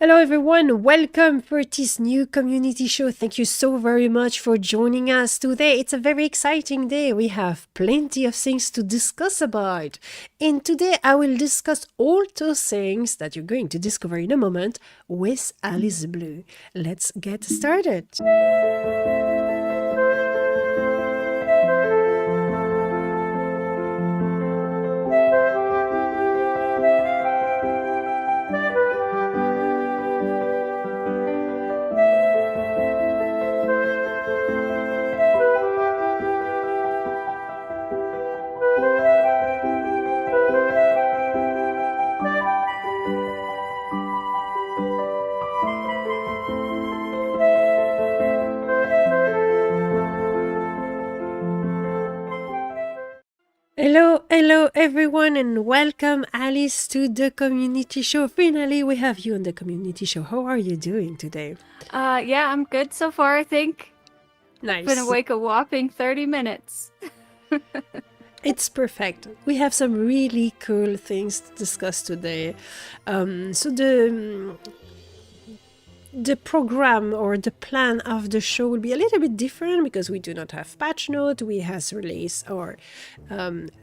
Hello everyone, welcome for this new community show. Thank you so very much for joining us today. It's a very exciting day. We have plenty of things to discuss about. And today I will discuss all those things that you're going to discover in a moment with Alice Blue. Let's get started. Hello everyone, and welcome Alice to the community show. Finally, we have you on the community show. How are you doing today? Yeah, I'm good so far, I think. Nice. Been awake a whopping 30 minutes. It's perfect. We have some really cool things to discuss today. So the program or the plan of the show will be a little bit different because we do not have patch note. We has released our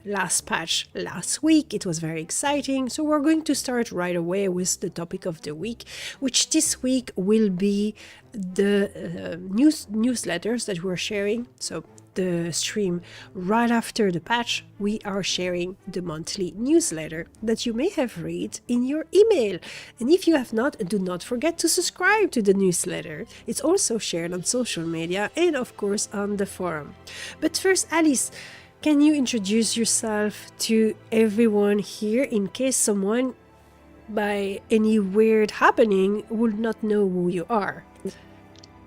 last patch last week. It was very exciting. So we're going to start right away with the topic of the week, which this week will be the newsletters that we're sharing. So the stream right after the patch, we are sharing the monthly newsletter that you may have read in your email. And if you have not, do not forget to subscribe to the newsletter. It's also shared on social media and of course on the forum. But first, Alice, can you introduce yourself to everyone here in case someone by any weird happening would not know who you are?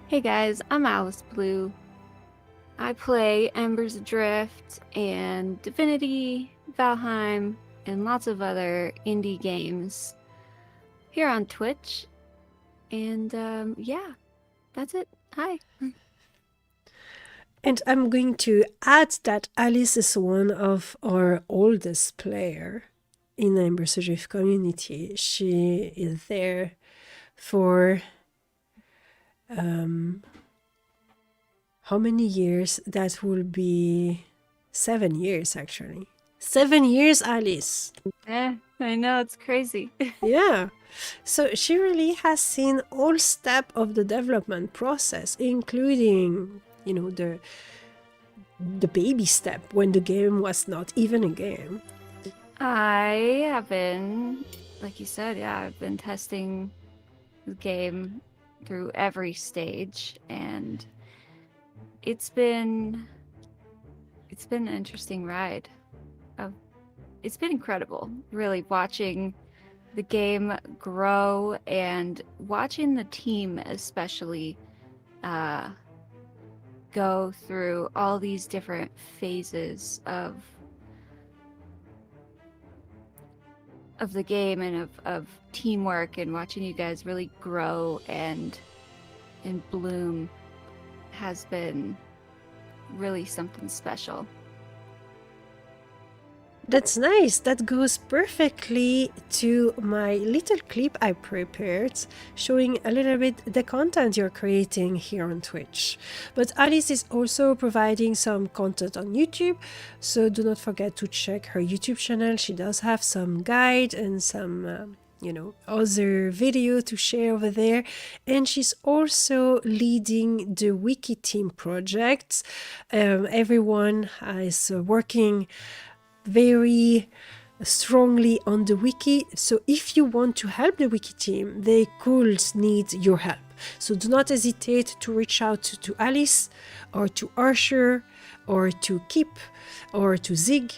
Hey guys, I'm Alice Blue. I play Embers, Adrift, and Divinity, Valheim, and lots of other indie games here on Twitch. And yeah, that's it. Hi. And I'm going to add that Alice is one of our oldest player in the Embers Adrift community. She is there for how many years? That will be 7 years, actually. 7 years, Alice. Yeah, I know, it's crazy. Yeah. So she really has seen all steps of the development process, including, the baby step when the game was not even a game. I have been, like you said, yeah, I've been testing the game through every stage, and it's been an interesting ride. It's been incredible, really, watching the game grow and watching the team especially go through all these different phases of the game and of teamwork, and watching you guys really grow and bloom has been really something special. That's nice. That goes perfectly to my little clip I prepared showing a little bit the content you're creating here on Twitch. But Alice is also providing some content on YouTube, so do not forget to check her YouTube channel. She does have some guide and some other video to share over there. And she's also leading the wiki team projects. Everyone is working very strongly on the wiki. So if you want to help the wiki team, they could need your help. So do not hesitate to reach out to Alice or to Archer or to Kip or to Zig.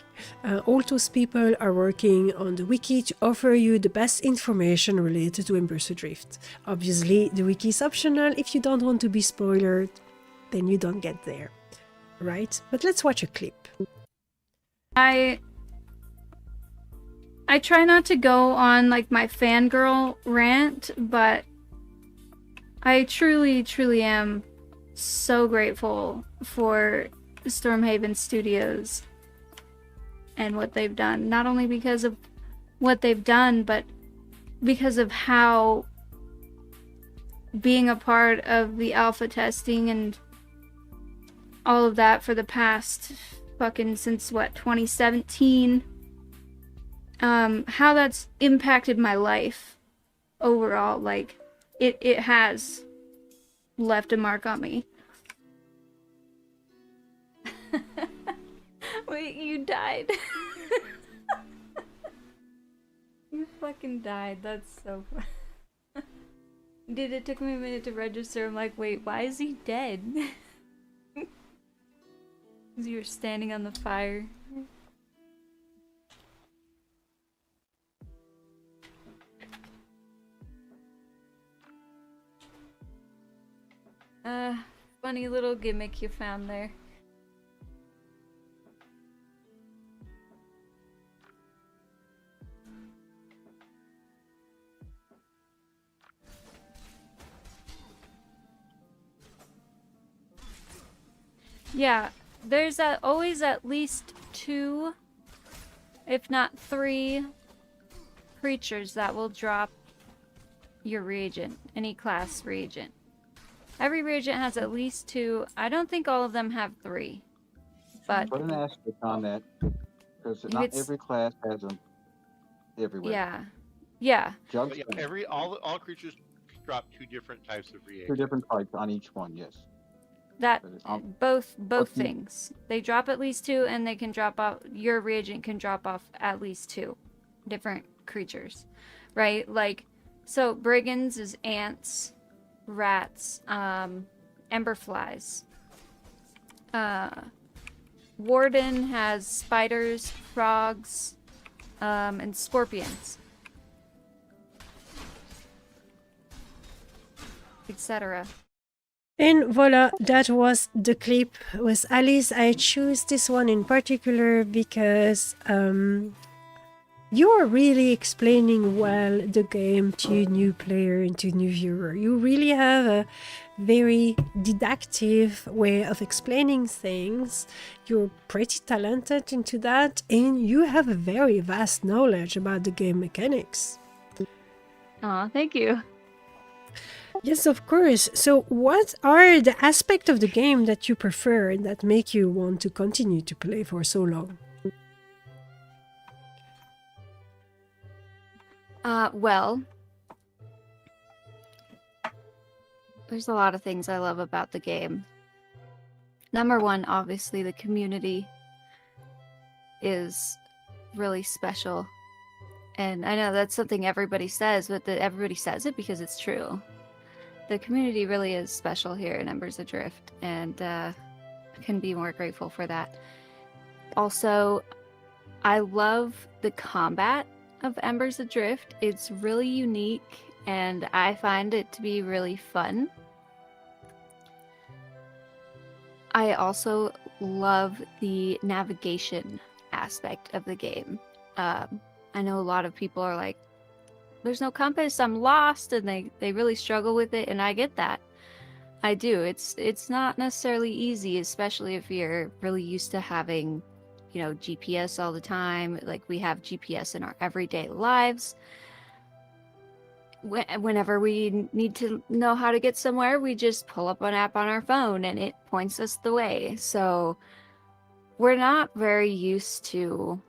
All those people are working on the wiki to offer you the best information related to Embers Adrift. Obviously, the wiki is optional. If you don't want to be spoiled, then you don't get there, right? But let's watch a clip. I try not to go on like my fangirl rant, but I truly am so grateful for Stormhaven Studios and what they've done. Not only because of what they've done, but because of how being a part of the alpha testing and all of that for the past fucking since what, 2017, how that's impacted my life overall. Like, it has left a mark on me. Wait, you died. You fucking died. That's so funny. Dude, it took me a minute to register. I'm like, wait, why is he dead? Because you were standing on the fire. Funny little gimmick you found there. Yeah, there's always at least 2, if not 3, creatures that will drop your reagent, any class reagent. Every reagent has at least 2. I don't think all of them have 3. But put an asterisk on that, because not every class has them everywhere. Yeah. Yeah. Just all creatures drop 2 different types of reagents. 2 different types on each one, yes. That both Okay. things. They drop at least 2, and they can drop off. Your reagent can drop off at least 2 different creatures, right? Like, so brigands is ants, rats, emberflies. Warden has spiders, frogs, and scorpions, etc. And voila, that was the clip with Alice. I choose this one in particular because you're really explaining well the game to new player and to new viewer. You really have a very didactic way of explaining things. You're pretty talented into that, and you have a very vast knowledge about the game mechanics. Aw, thank you. Yes, of course. So what are the aspects of the game that you prefer and that make you want to continue to play for so long? Well, there's a lot of things I love about the game. Number 1, obviously, the community is really special. And I know that's something everybody says, but everybody says it because it's true. The community really is special here in Embers Adrift, and I couldn't be more grateful for that. Also, I love the combat of Embers Adrift. It's really unique, and I find it to be really fun. I also love the navigation aspect of the game. I know a lot of people are like, there's no compass, I'm lost, and they really struggle with it, and I get that. I do. It's not necessarily easy, especially if you're really used to having, you know, GPS all the time. Like, we have GPS in our everyday lives. Whenever we need to know how to get somewhere, we just pull up an app on our phone and it points us the way. So we're not very used to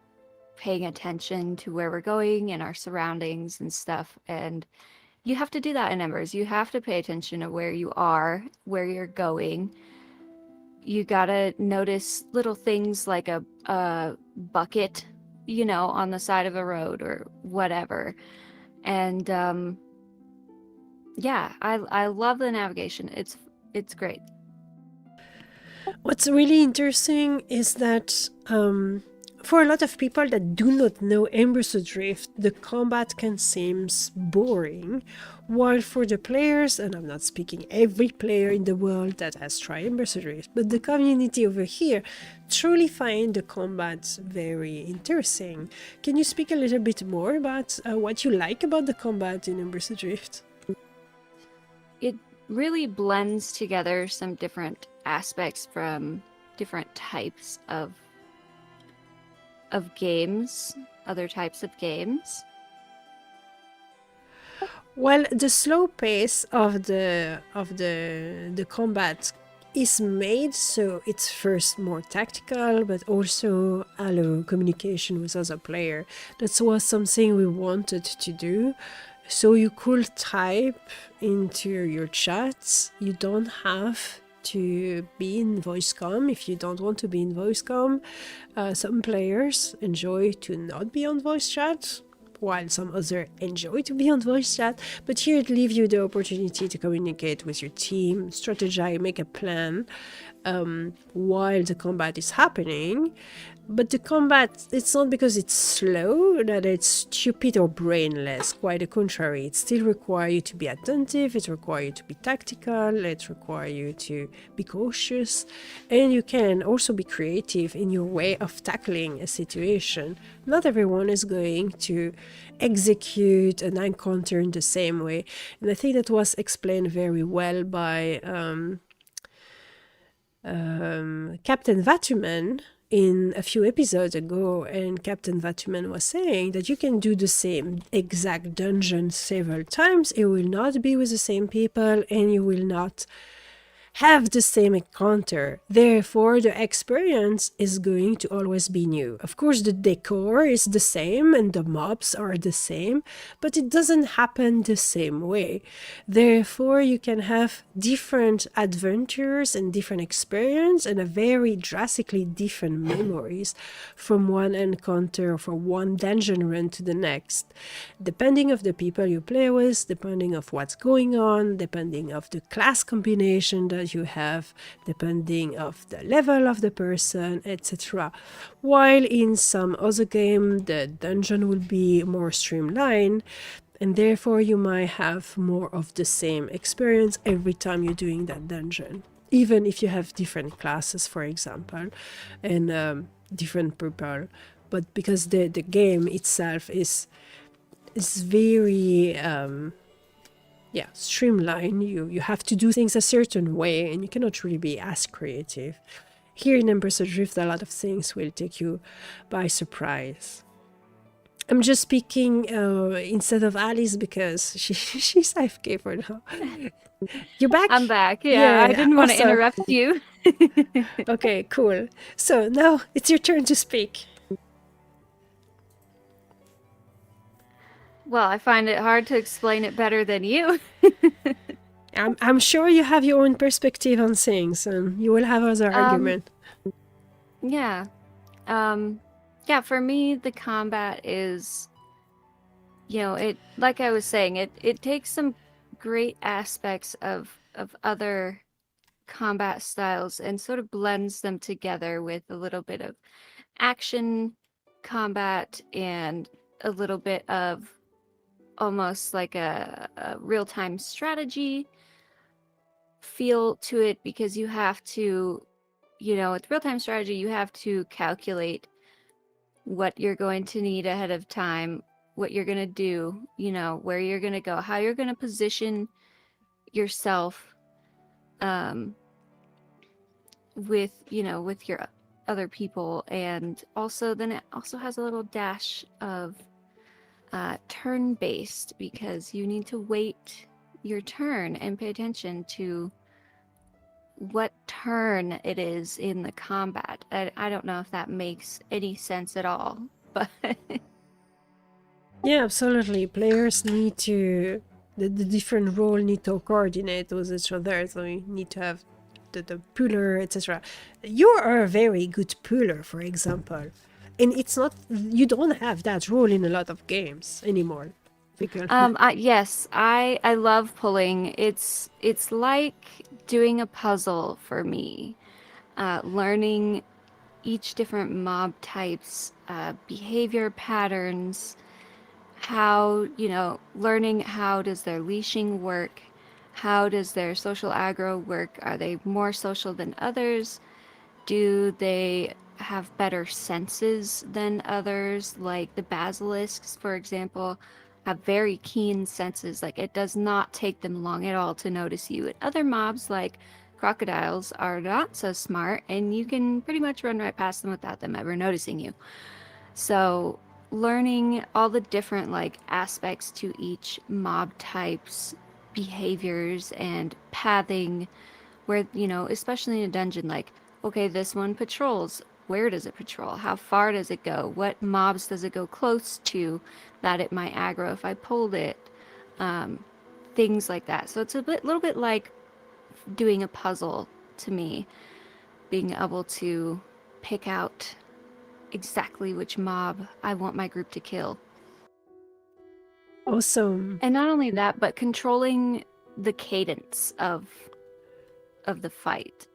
paying attention to where we're going and our surroundings and stuff. And you have to do that in Embers. You have to pay attention to where you are, where you're going. You gotta notice little things like a bucket, you know, on the side of a road or whatever. And yeah, I love the navigation. It's great. What's really interesting is that for a lot of people that do not know Embers Adrift, the combat can seem boring, while for the players, and I'm not speaking every player in the world that has tried Embers Adrift, but the community over here truly find the combat very interesting. Can you speak a little bit more about what you like about the combat in Embers Adrift? It really blends together some different aspects from different types of games, other types of games. Well, the slow pace of the combat is made so it's first more tactical, but also allow communication with other player. That was something we wanted to do. So you could type into your chats. You don't have to be in voice comm if you don't want to be in voice comm. Some players enjoy to not be on voice chat, while some other enjoy to be on voice chat, but here it leaves you the opportunity to communicate with your team, strategize, make a plan while the combat is happening. But the combat, it's not because it's slow that it's stupid or brainless. Quite the contrary. It still requires you to be attentive, it requires you to be tactical, it requires you to be cautious, and you can also be creative in your way of tackling a situation. Not everyone is going to execute an encounter in the same way. And I think that was explained very well by Captain Vatuman in a few episodes ago, and Captain Vatuman was saying that you can do the same exact dungeon several times. It will not be with the same people, and you will not have the same encounter. Therefore, the experience is going to always be new. Of course, the decor is the same and the mobs are the same, but it doesn't happen the same way. Therefore, you can have different adventures and different experience and a very drastically different memories from one encounter or from one dungeon run to the next, depending of the people you play with, depending of what's going on, depending of the class combination that you have, depending of the level of the person, etc. While in some other game the dungeon will be more streamlined, and therefore you might have more of the same experience every time you're doing that dungeon, even if you have different classes, for example, and different people. But because the game itself is very streamline. You have to do things a certain way, and you cannot really be as creative. Here in Embers Adrift, a lot of things will take you by surprise. I'm just speaking instead of Alice because she's AFK for now. You're back? I'm back. Yeah, I didn't want to awesome. interrupt you. Okay, cool. So now it's your turn to speak. Well, I find it hard to explain it better than you. I'm sure you have your own perspective on things, and you will have other argument. Yeah. Yeah, for me, the combat is, it, like I was saying, it takes some great aspects of other combat styles and sort of blends them together with a little bit of action combat and a little bit of almost like a real-time strategy feel to it, because you have to, with real-time strategy, you have to calculate what you're going to need ahead of time, what you're going to do, where you're going to go, how you're going to position yourself with your other people. And also then it also has a little dash of turn-based, because you need to wait your turn and pay attention to what turn it is in the combat. I don't know if that makes any sense at all, but yeah, absolutely. Players need to the different role need to coordinate with each other, so you need to have the puller, etc. You are a very good puller, for example, and it's not, you don't have that role in a lot of games anymore. yes, I love pulling. It's like doing a puzzle for me, learning each different mob types, behavior patterns, how, learning how does their leashing work, how does their social aggro work, are they more social than others, do they have better senses than others, like the basilisks, for example, have very keen senses. Like, it does not take them long at all to notice you. And other mobs, like crocodiles, are not so smart, and you can pretty much run right past them without them ever noticing you. So learning all the different like aspects to each mob type's behaviors and pathing, where, you know, especially in a dungeon, like, okay, this one patrols. Where does it patrol? How far does it go? What mobs does it go close to that it might aggro if I pulled it? Things like that. So it's a little bit like doing a puzzle to me, being able to pick out exactly which mob I want my group to kill. Awesome. And not only that, but controlling the cadence of the fight,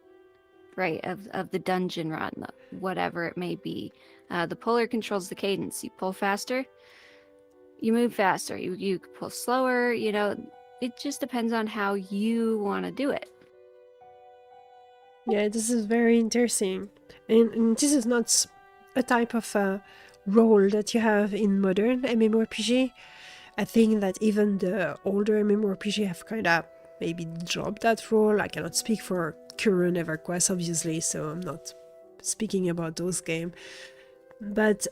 right? Of the dungeon run, whatever it may be. The puller controls the cadence. You pull faster, you move faster. You pull slower. You know, it just depends on how you want to do it. Yeah, this is very interesting. And this is not a type of role that you have in modern MMORPG. I think that even the older MMORPG have kind of maybe dropped that role. I cannot speak for current EverQuest, obviously, so I'm not speaking about those games. But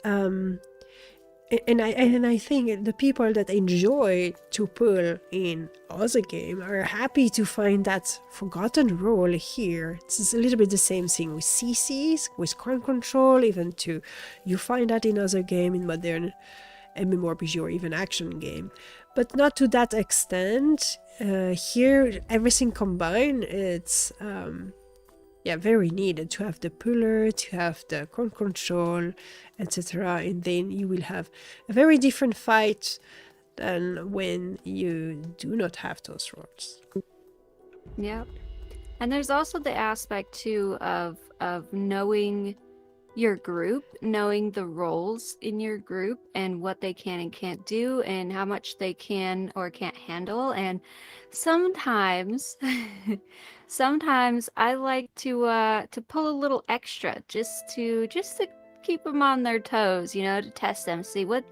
and I think the people that enjoy to pull in other game are happy to find that forgotten role here. It's a little bit the same thing with CCs, with crowd control, even to you find that in other game, in modern MMORPG or even action game, but not to that extent. Here, everything combined, it's very needed to have the puller, to have the crowd control, etc. And then you will have a very different fight than when you do not have those roles. Yep. And there's also the aspect too of knowing your group, knowing the roles in your group and what they can and can't do and how much they can or can't handle. And sometimes sometimes I like to pull a little extra just to keep them on their toes, you know, to test them, see what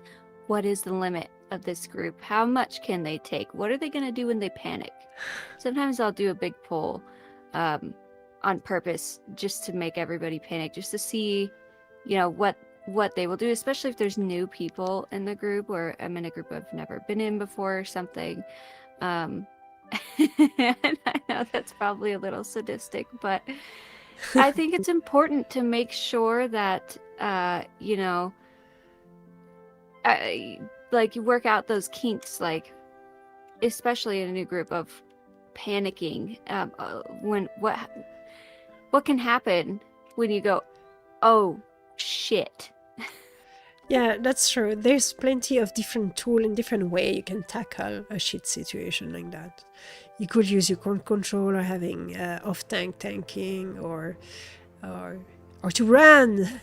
is the limit of this group, how much can they take, what are they going to do when they panic. Sometimes I'll do a big pull on purpose just to make everybody panic, just to see, you know, what they will do, especially if there's new people in the group or I'm in a group I've never been in before or something. And I know that's probably a little sadistic, but I think it's important to make sure that, you know, like you work out those kinks, like especially in a new group of panicking, when what can happen when you go, oh shit. Yeah, that's true. There's plenty of different tools and different way you can tackle a shit situation like that. You could use your crowd control or having off tanking or to run.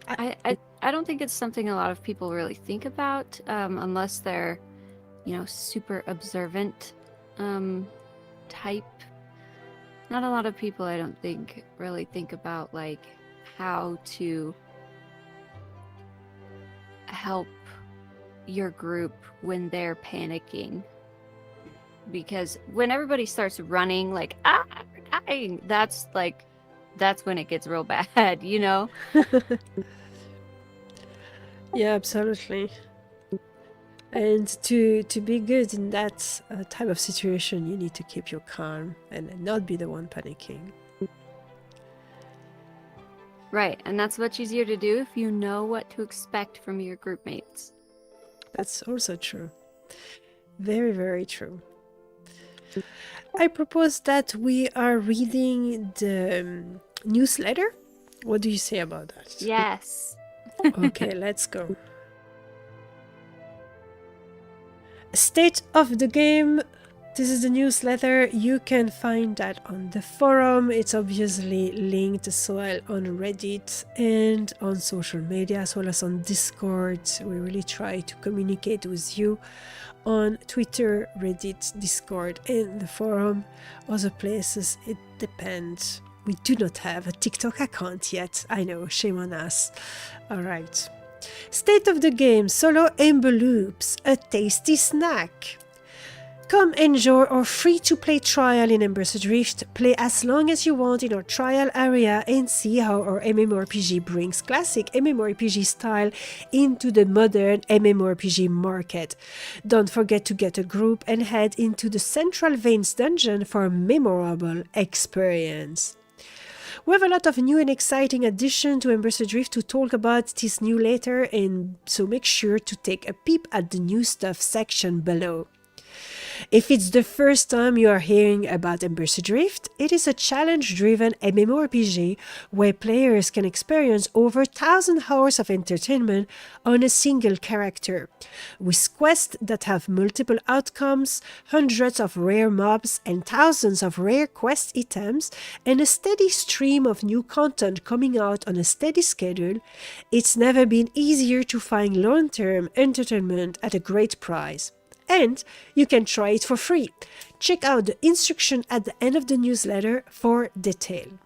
I don't think it's something a lot of people really think about, unless they're, you know, super observant type. Not a lot of people, I don't think, really think about like how to help your group when they're panicking. Because when everybody starts running like, we're dying, that's when it gets real bad, you know? Yeah, absolutely. And to be good in that type of situation, you need to keep your calm and not be the one panicking. Right, and that's much easier to do if you know what to expect from your group mates. That's also true. Very, very true. I propose that we are reading the newsletter. What do you say about that? Yes. Okay, let's go. State of the game. This is the newsletter. You can find that on the forum. It's obviously linked as well on Reddit and on social media, as well as on Discord. We really try to communicate with you on Twitter, Reddit, Discord, and the forum. Other places, it depends. We do not have a TikTok account yet. I know, shame on us. All right. State of the game, solo amber loops, a tasty snack. Come enjoy our free-to-play trial in Embers Adrift. Play as long as you want in our trial area and see how our MMORPG brings classic MMORPG style into the modern MMORPG market. Don't forget to get a group and head into the Central Veins dungeon for a memorable experience. We have a lot of new and exciting additions to Embers Adrift to talk about this new later, and so make sure to take a peep at the new stuff section below. If it's the first time you are hearing about Embers Adrift, it is a challenge-driven MMORPG where players can experience over 1,000 hours of entertainment on a single character, with quests that have multiple outcomes, hundreds of rare mobs and thousands of rare quest items, and a steady stream of new content coming out on a steady schedule. It's never been easier to find long-term entertainment at a great price. And you can try it for free. Check out the instruction at the end of the newsletter for detail.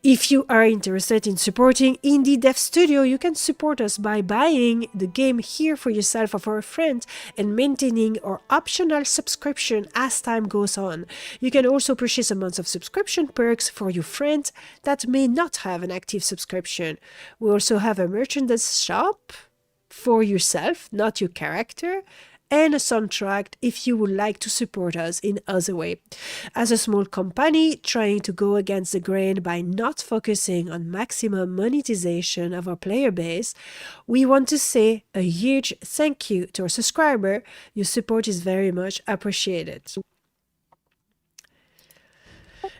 If you are interested in supporting Indie Dev Studio, you can support us by buying the game here for yourself or for a friend and maintaining our optional subscription as time goes on. You can also purchase a month of subscription perks for your friends that may not have an active subscription. We also have a merchandise shop for yourself, not your character, and a soundtrack if you would like to support us in other way. As a small company trying to go against the grain by not focusing on maximum monetization of our player base, we want to say a huge thank you to our subscriber. Your support is very much appreciated.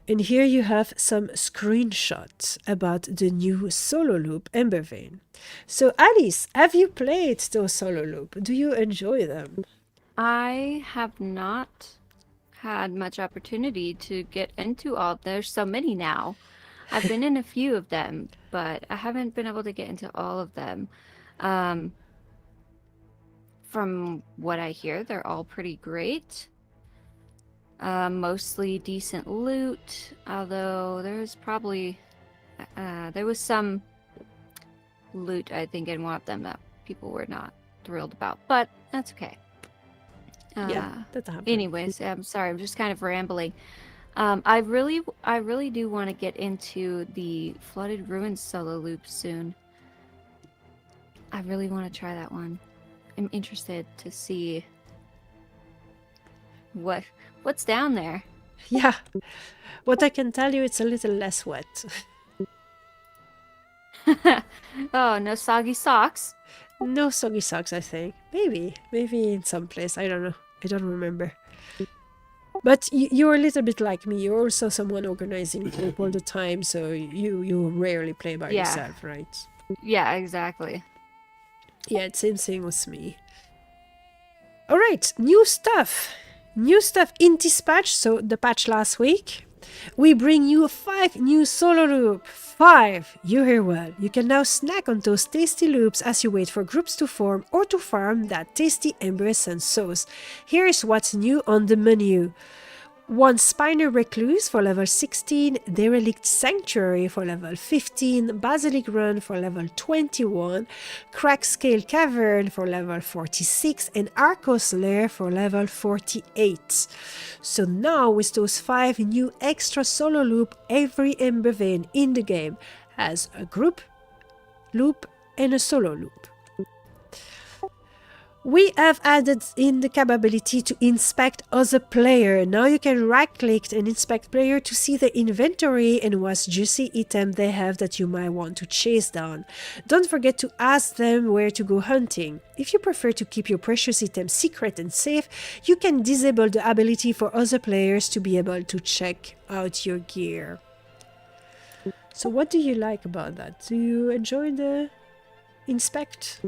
And here you have some screenshots about the new solo loop Ember Vein. So Alice, have you played those solo loop? Do you enjoy them? I have not had much opportunity to get into all. There's so many now. I've been in a few of them, but I haven't been able to get into all of them. From what I hear, they're all pretty great. Mostly decent loot, although there's probably there was some loot, I think, in one of them that people were not thrilled about, but that's okay. Yeah, that happens. Anyways, I'm sorry, I'm just kind of rambling. I really do want to get into the Flooded Ruins solo loop soon. I really want to try that one. I'm interested to see what's down there. Yeah. What I can tell you, it's a little less wet. Oh, no soggy socks. No soggy socks, I think. Maybe in some place. I don't know. I don't remember. But you're a little bit like me. You're also someone organizing group all the time, so you rarely play by yourself, right? Yeah, exactly. Yeah, same thing with me. All right, new stuff. New stuff in this patch, so the patch last week. We bring you 5 new solo loops. 5! You hear well. You can now snack on those tasty loops as you wait for groups to form or to farm that tasty Embers and sauce. Here is what's new on the menu. 1 Spiner Recluse for level 16, Derelict Sanctuary for level 15, Basilic Run for level 21, Crackscale Cavern for level 46, and Arcos Lair for level 48. So now with those 5 new extra solo loop, every Ember Vein in the game has a group loop and a solo loop. We have added in the capability to inspect other player. Now you can right-click and inspect player to see the inventory and what juicy item they have that you might want to chase down. Don't forget to ask them where to go hunting. If you prefer to keep your precious item secret and safe, you can disable the ability for other players to be able to check out your gear. So what do you like about that? Do you enjoy the inspect?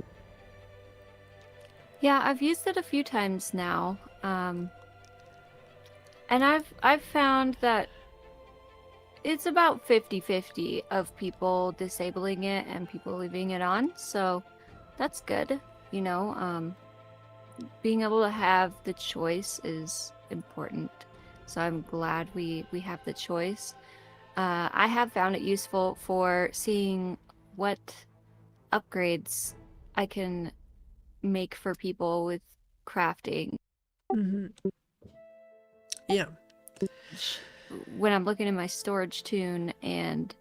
Yeah, I've used it a few times now, and I've found that it's about 50-50 of people disabling it and people leaving it on, so that's good. You know, being able to have the choice is important, so I'm glad we have the choice. I have found it useful for seeing what upgrades I can make for people with crafting Mhm. Yeah. When I'm looking in my storage tune and,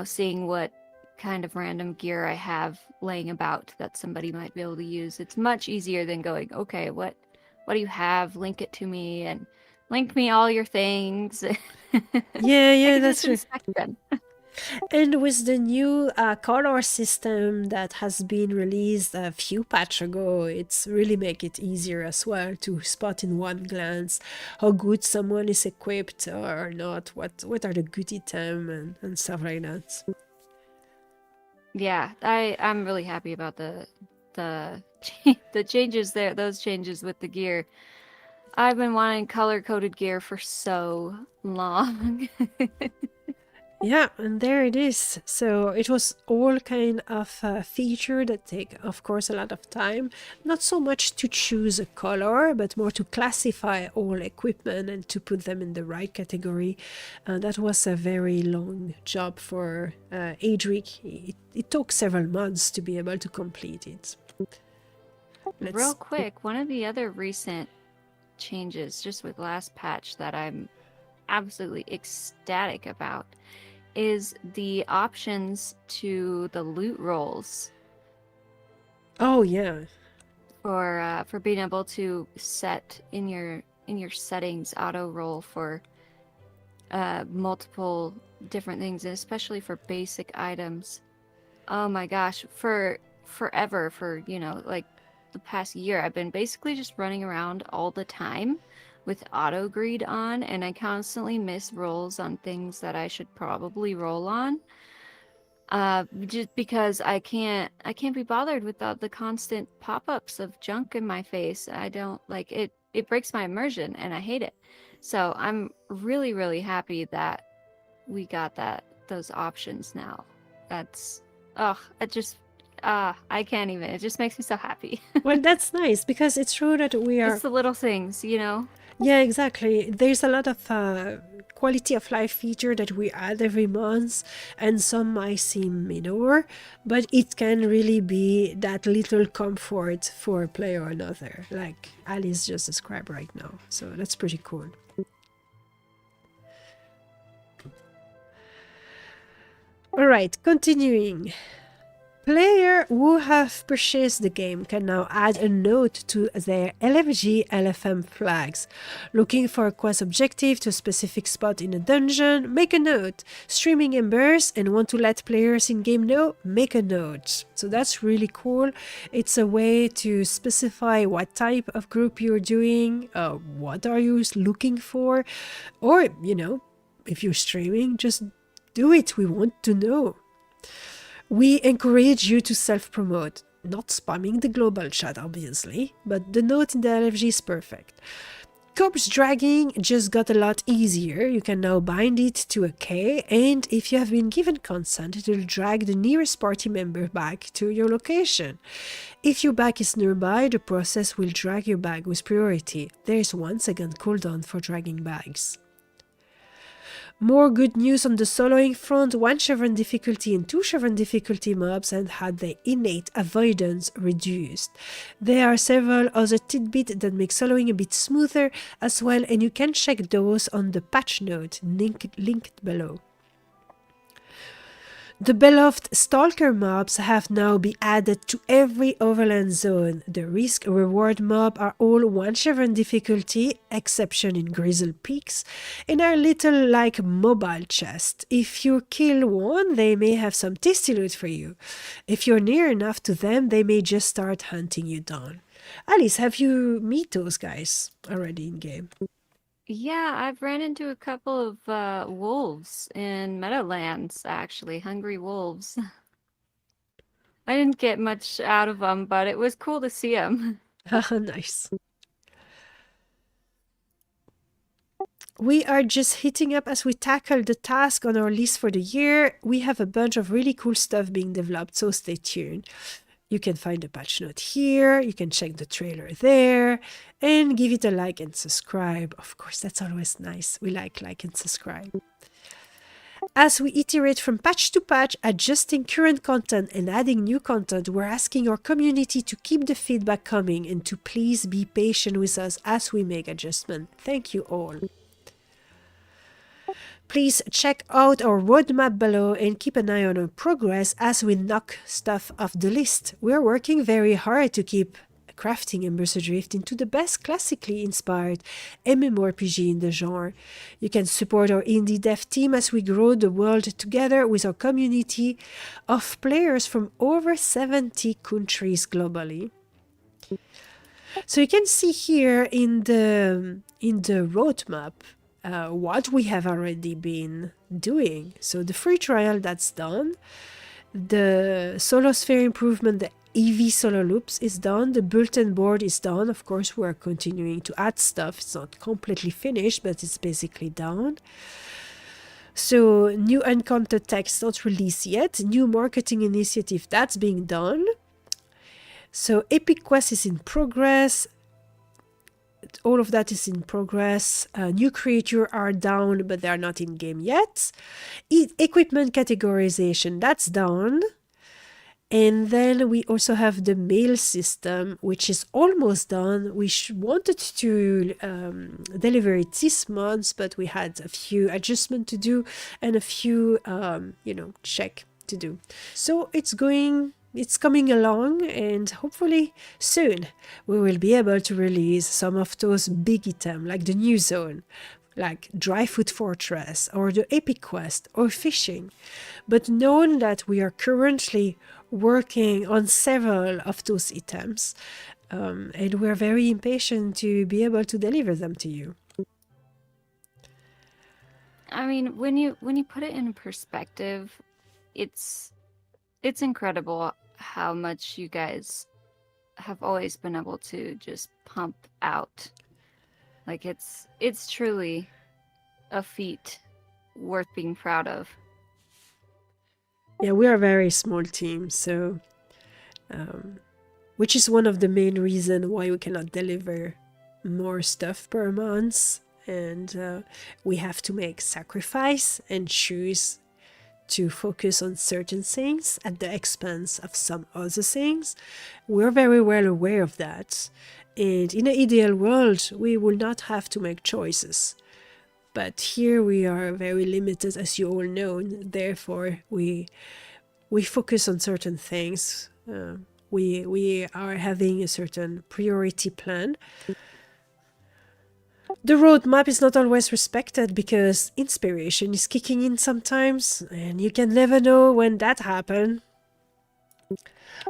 seeing what kind of random gear I have laying about that somebody might be able to use, it's much easier than going, okay, what do you have? Link it to me and link me all your things. Yeah, I yeah, can that's just true. inspect them. And with the new color system that has been released a few patch ago, it's really make it easier as well to spot in one glance how good someone is equipped or not, what are the good item and stuff like that. Yeah, I'm really happy about the the changes there, those changes with the gear. I've been wanting color-coded gear for so long. Yeah, and there it is. So it was all kind of feature that take, of course, a lot of time. Not so much to choose a color, but more to classify all equipment and to put them in the right category. That was a very long job for Adrift. It took several months to be able to complete it. Real quick, one of the other recent changes, just with last patch, that I'm absolutely ecstatic about is the options to the loot rolls. Oh yeah. For being able to set in your settings auto roll for multiple different things, and especially for basic items. Oh my gosh, for forever, for like the past year, I've been basically just running around all the time with auto greed on, and I constantly miss rolls on things that I should probably roll on. Just because I can't be bothered with the constant pop-ups of junk in my face. I don't like it. It breaks my immersion and I hate it. So I'm really, really happy that we got those options now. That's I can't even. It just makes me so happy. Well, that's nice because it's true that we are. It's the little things, Yeah, exactly. There's a lot of quality of life feature that we add every month, and some might seem minor, but it can really be that little comfort for a player or another, like Alice just described right now. So that's pretty cool. All right, continuing. Players who have purchased the game can now add a note to their LFG LFM flags. Looking for a quest objective to a specific spot in a dungeon? Make a note. Streaming Embers and want to let players in-game know? Make a note. So that's really cool. It's a way to specify what type of group you're doing, what are you looking for, or, if you're streaming, just do it. We want to know. We encourage you to self-promote, not spamming the global chat, obviously, but the note in the LFG is perfect. Corpse dragging just got a lot easier. You can now bind it to a K, and if you have been given consent, it will drag the nearest party member back to your location. If your bag is nearby, the process will drag your bag with priority. There is 1 second cooldown for dragging bags. More good news on the soloing front. 1 chevron difficulty and 2 chevron difficulty mobs and had their innate avoidance reduced. There are several other tidbits that make soloing a bit smoother as well, and you can check those on the patch note linked below. The beloved Stalker mobs have now been added to every overland zone. The risk-reward mob are all 1 chevron difficulty, exception in Grizzle Peaks, and are little like mobile chests. If you kill one, they may have some tasty loot for you. If you're near enough to them, they may just start hunting you down. Alice, have you met those guys already in-game? Yeah, I've ran into a couple of wolves in Meadowlands, actually, hungry wolves. I didn't get much out of them, but it was cool to see them. Nice. We are just hitting up as we tackle the task on our list for the year. We have a bunch of really cool stuff being developed, so stay tuned. You can find the patch note here, you can check the trailer there, and give it a like and subscribe. Of course, that's always nice. We like and subscribe. As we iterate from patch to patch, adjusting current content and adding new content, we're asking our community to keep the feedback coming and to please be patient with us as we make adjustments. Thank you all. Please check out our roadmap below and keep an eye on our progress as we knock stuff off the list. We're working very hard to keep crafting Embers Adrift into the best classically inspired MMORPG in the genre. You can support our indie dev team as we grow the world together with our community of players from over 70 countries globally. So you can see here in the roadmap what we have already been doing. So the free trial, that's done. The solo sphere improvement, the EV solo loops is done. The bulletin board is done. Of course, we're continuing to add stuff. It's not completely finished, but it's basically done. So new uncounted text not released yet. New marketing initiative, that's being done. So Epic Quest is in progress. All of that is in progress. New creatures are down, but they are not in game yet. Equipment categorization, that's done. And then we also have the mail system, which is almost done. We wanted to deliver it this month, but we had a few adjustments to do and a few, check to do. So it's coming along, and hopefully soon we will be able to release some of those big items like the new zone, like Dry Food Fortress or the Epic Quest or fishing. But knowing that we are currently working on several of those items, and we're very impatient to be able to deliver them to you. I mean, when you put it in perspective, it's incredible how much you guys have always been able to just pump out. Like it's truly a feat worth being proud of. Yeah, we are a very small team, so which is one of the main reasons why we cannot deliver more stuff per month, and we have to make sacrifice and choose to focus on certain things at the expense of some other things. We're very well aware of that, and in an ideal world we will not have to make choices. But here we are very limited, as you all know. Therefore, we focus on certain things. We are having a certain priority plan. The roadmap is not always respected because inspiration is kicking in sometimes, and you can never know when that happens.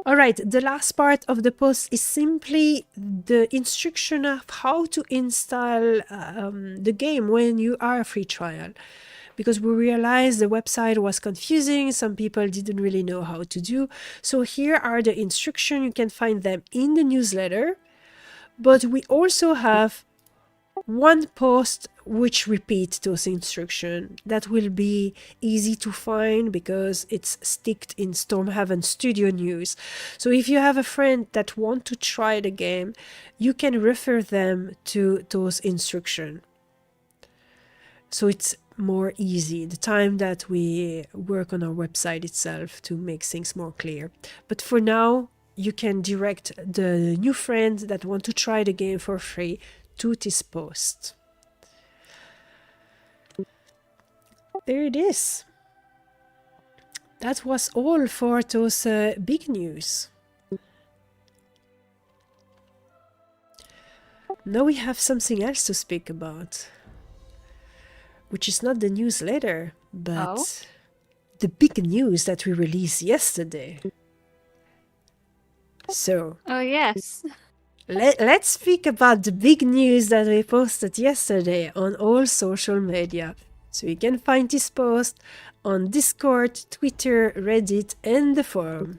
Alright, the last part of the post is simply the instruction of how to install the game when you are a free trial. Because we realized the website was confusing, some people didn't really know how to do. So here are the instructions, you can find them in the newsletter. But we also have one post which repeats those instructions that will be easy to find because it's sticked in Stormhaven Studio News. So if you have a friend that want to try the game, you can refer them to those instructions. So it's more easy the time that we work on our website itself to make things more clear. But for now, you can direct the new friend that want to try the game for free to this post. There it is. That was all for those big news. Now we have something else to speak about, which is not the newsletter, but the big news that we released yesterday. So, Oh yes. let's speak about the big news that we posted yesterday on all social media. So you can find this post on Discord, Twitter, Reddit, and the forum.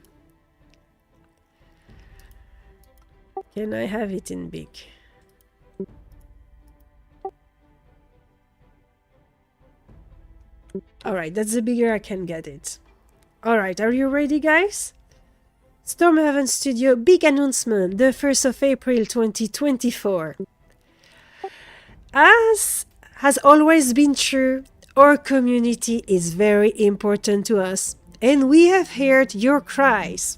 Can I have it in big? Alright, that's the bigger I can get it. Alright, are you ready, guys? Stormhaven Studio big announcement, the 1st of April 2024. As has always been true, Our community is very important to us, and we have heard your cries.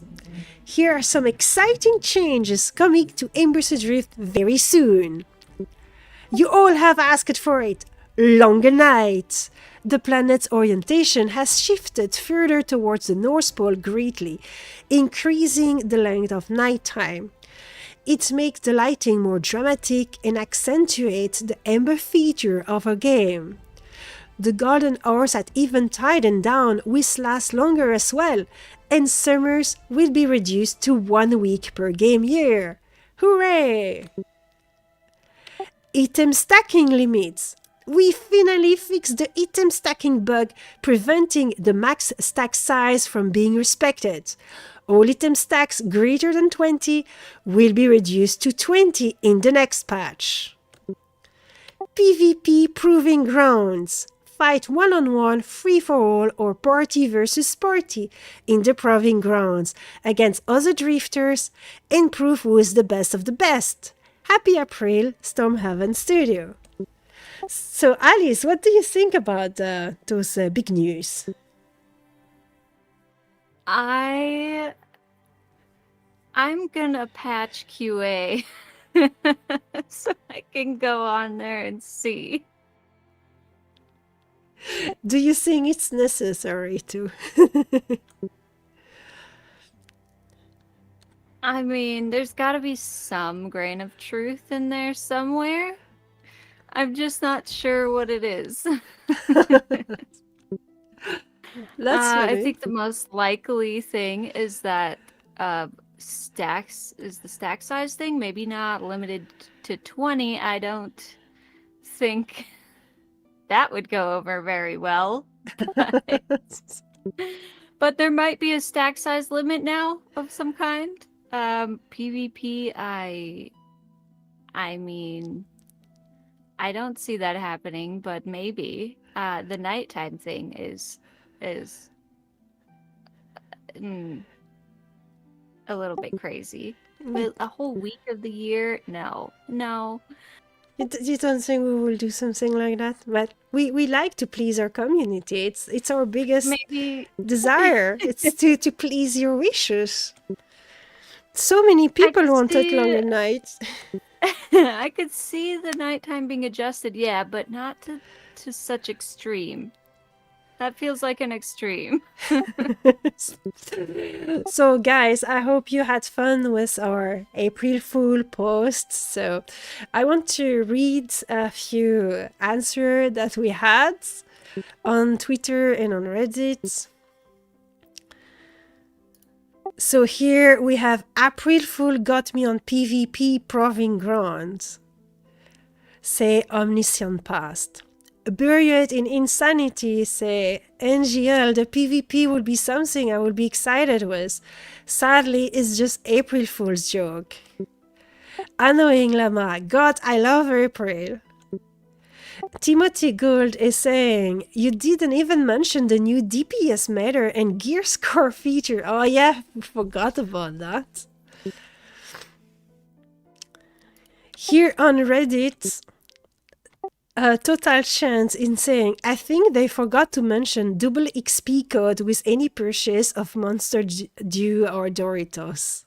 Here are some exciting changes coming to Embers Adrift very soon. You all have asked for it. Longer nights. The planet's orientation has shifted further towards the North Pole greatly, increasing the length of nighttime. It makes the lighting more dramatic and accentuates the Ember feature of our game. The golden hours at eventide and dawn will last longer as well, and summers will be reduced to 1 week per game year. Hooray! Item stacking limits. We finally fixed the item stacking bug, preventing the max stack size from being respected. All item stacks greater than 20 will be reduced to 20 in the next patch. PvP Proving Grounds. Fight one-on-one, free-for-all, or party versus party in the Proving Grounds against other drifters and prove who is the best of the best. Happy April, Stormhaven Studio. So, Alice, what do you think about those big news? I'm gonna patch QA so I can go on there and see. Do you think it's necessary to? I mean, there's gotta be some grain of truth in there somewhere. I'm just not sure what it is. That's funny. I think the most likely thing is that stacks is the stack size thing, maybe not limited to 20. I don't think that would go over very well. But there might be a stack size limit now of some kind. PvP, I mean, I don't see that happening, but maybe. The nighttime thing is a little bit crazy. But a whole week of the year? No. You don't think we will do something like that? But we like to please our community. It's our biggest desire. It's to please your wishes. So many people wanted longer nights. I could see the nighttime being adjusted, yeah, but not to such extreme. That feels like an extreme. So guys, I hope you had fun with our April Fool posts. So I want to read a few answers that we had on Twitter and on Reddit. So here we have April Fool got me on PvP Proving Grounds. Say Omniscient Past. Buried in Insanity, say NGL, the PvP would be something I would be excited with. Sadly, it's just April Fool's joke. Annoying Lama, God, I love April. Timothy Gould is saying, you didn't even mention the new DPS matter and gear score feature. Oh yeah, I forgot about that. Here on Reddit, Total Chance in saying, I think they forgot to mention double XP code with any purchase of Monster Dew or Doritos.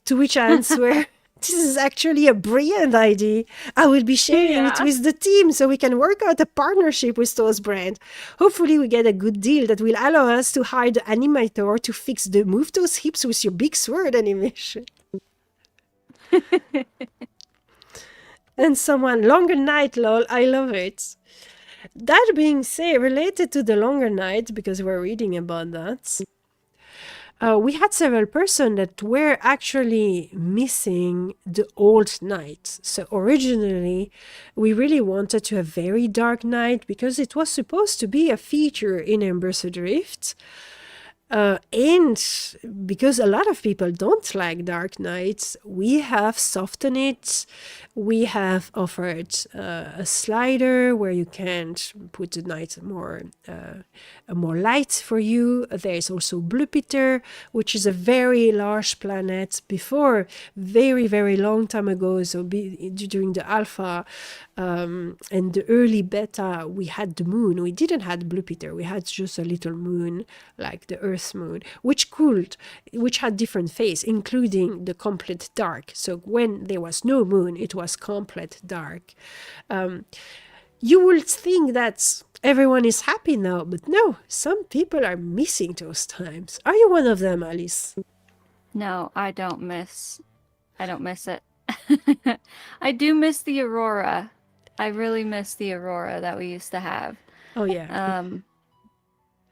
To which I answer, this is actually a brilliant idea. I will be sharing it with the team so we can work out a partnership with those brands. Hopefully we get a good deal that will allow us to hire the animator to fix the move those hips with your big sword animation. And someone, longer night, lol, I love it. That being said, related to the longer night, because we're reading about that, we had several persons that were actually missing the old night. So originally, we really wanted to have very dark night because it was supposed to be a feature in Embers Adrift. And because a lot of people don't like Dark Knights, we have softened it. We have offered a slider where you can put the night more light for you. There is also Blue Peter, which is a very large planet. Before, very, very long time ago, so during the alpha and the early beta, we had the moon. We didn't have Blue Peter. We had just a little moon, like the Earth moon, which had different phase, including the complete dark. So when there was no moon, it was complete dark. You would think that everyone is happy now, but no, some people are missing those times. Are you one of them, Alice? No, I don't miss it. I do miss the aurora. I really miss the aurora that we used to have. Oh yeah.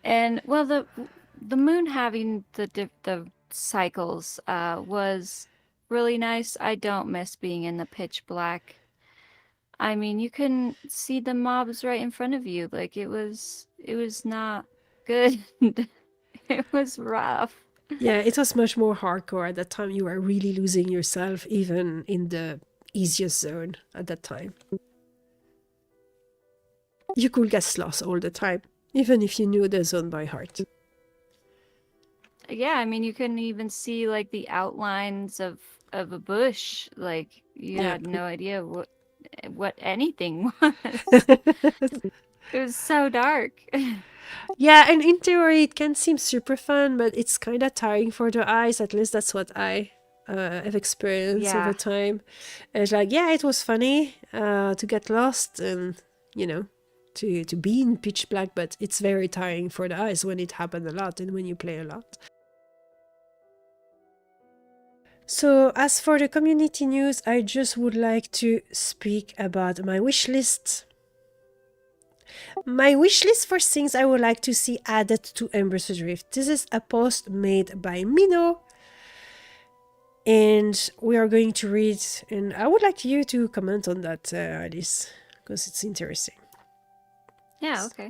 And well, the moon having the cycles was really nice. I don't miss being in the pitch black. I mean, you can see the mobs right in front of you. Like it was not good. It was rough. Yeah, it was much more hardcore at that time. You were really losing yourself, even in the easiest zone at that time. You could get lost all the time, even if you knew the zone by heart. Yeah, I mean, you couldn't even see like the outlines of a bush. Like you had no idea what anything was. It was so dark. Yeah, and in theory it can seem super fun, but it's kind of tiring for the eyes. At least that's what I have experienced over time. It's like, yeah, it was funny to get lost and, you know, to be in pitch black, but it's very tiring for the eyes when it happens a lot and when you play a lot. So as for the community news, I just would like to speak about my wish list. My wish list for things I would like to see added to Embers Adrift. This is a post made by Mino, and we are going to read, and I would like you to comment on that, Alice, because it's interesting. Yeah, okay.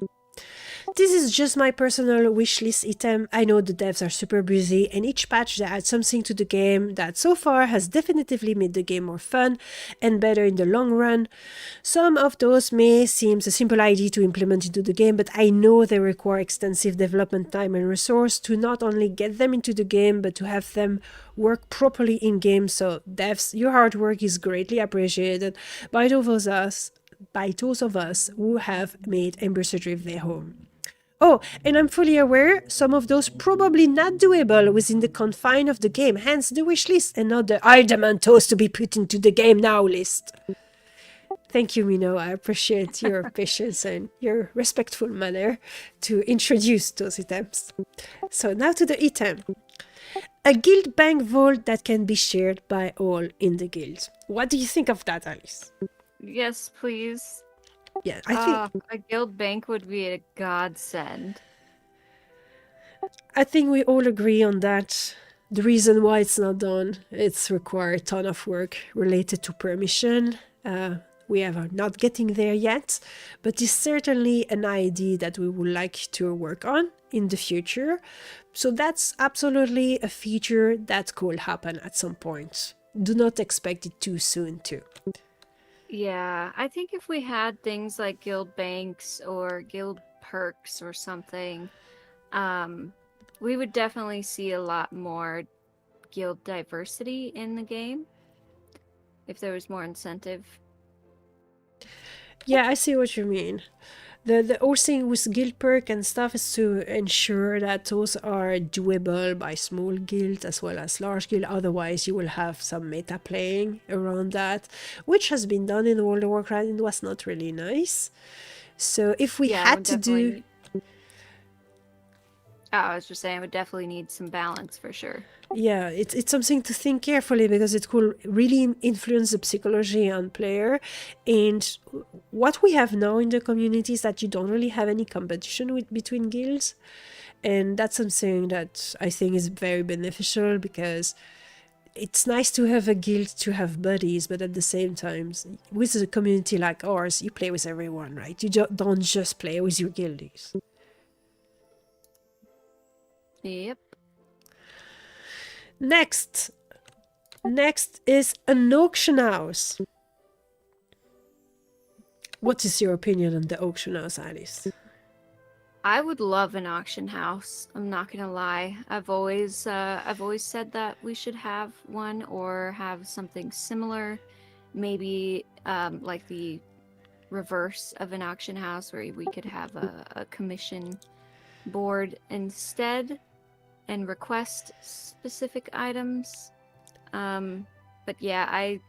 This is just my personal wishlist item. I know the devs are super busy, and each patch they add something to the game that so far has definitively made the game more fun and better in the long run. Some of those may seem a simple idea to implement into the game, but I know they require extensive development time and resource to not only get them into the game, but to have them work properly in game. So devs, your hard work is greatly appreciated by those of us who have made Embers Adrift their home. Oh, and I'm fully aware some of those probably not doable within the confine of the game, hence the wish list and not the I demand those to be put into the game now list. Thank you, Mino. I appreciate your patience and your respectful manner to introduce those items. So now to the item. A guild bank vault that can be shared by all in the guild. What do you think of that, Alice? Yes, please. Yeah, I think a guild bank would be a godsend. I think we all agree on that. The reason why it's not done, it's required a ton of work related to permission. We are not getting there yet, but it's certainly an idea that we would like to work on in the future. So that's absolutely a feature that could happen at some point. Do not expect it too soon too. Yeah, I think if we had things like guild banks or guild perks or something, we would definitely see a lot more guild diversity in the game if there was more incentive. Yeah, I see what you mean. The whole thing with guild perk and stuff is to ensure that those are doable by small guild as well as large guild. Otherwise, you will have some meta playing around that, which has been done in World of Warcraft and was not really nice. So if we had to do... I was just saying, I would definitely need some balance for sure. Yeah, it's something to think carefully because it could really influence the psychology on player. And what we have now in the community is that you don't really have any competition between guilds. And that's something that I think is very beneficial because it's nice to have a guild to have buddies, but at the same time, with a community like ours, you play with everyone, right? You don't just play with your guildies. Yep. Next is an auction house. What is your opinion on the auction house, Alice? I would love an auction house. I'm not gonna lie. I've always said that we should have one or have something similar. Maybe like the reverse of an auction house where we could have a commission board instead and request specific items. But yeah, I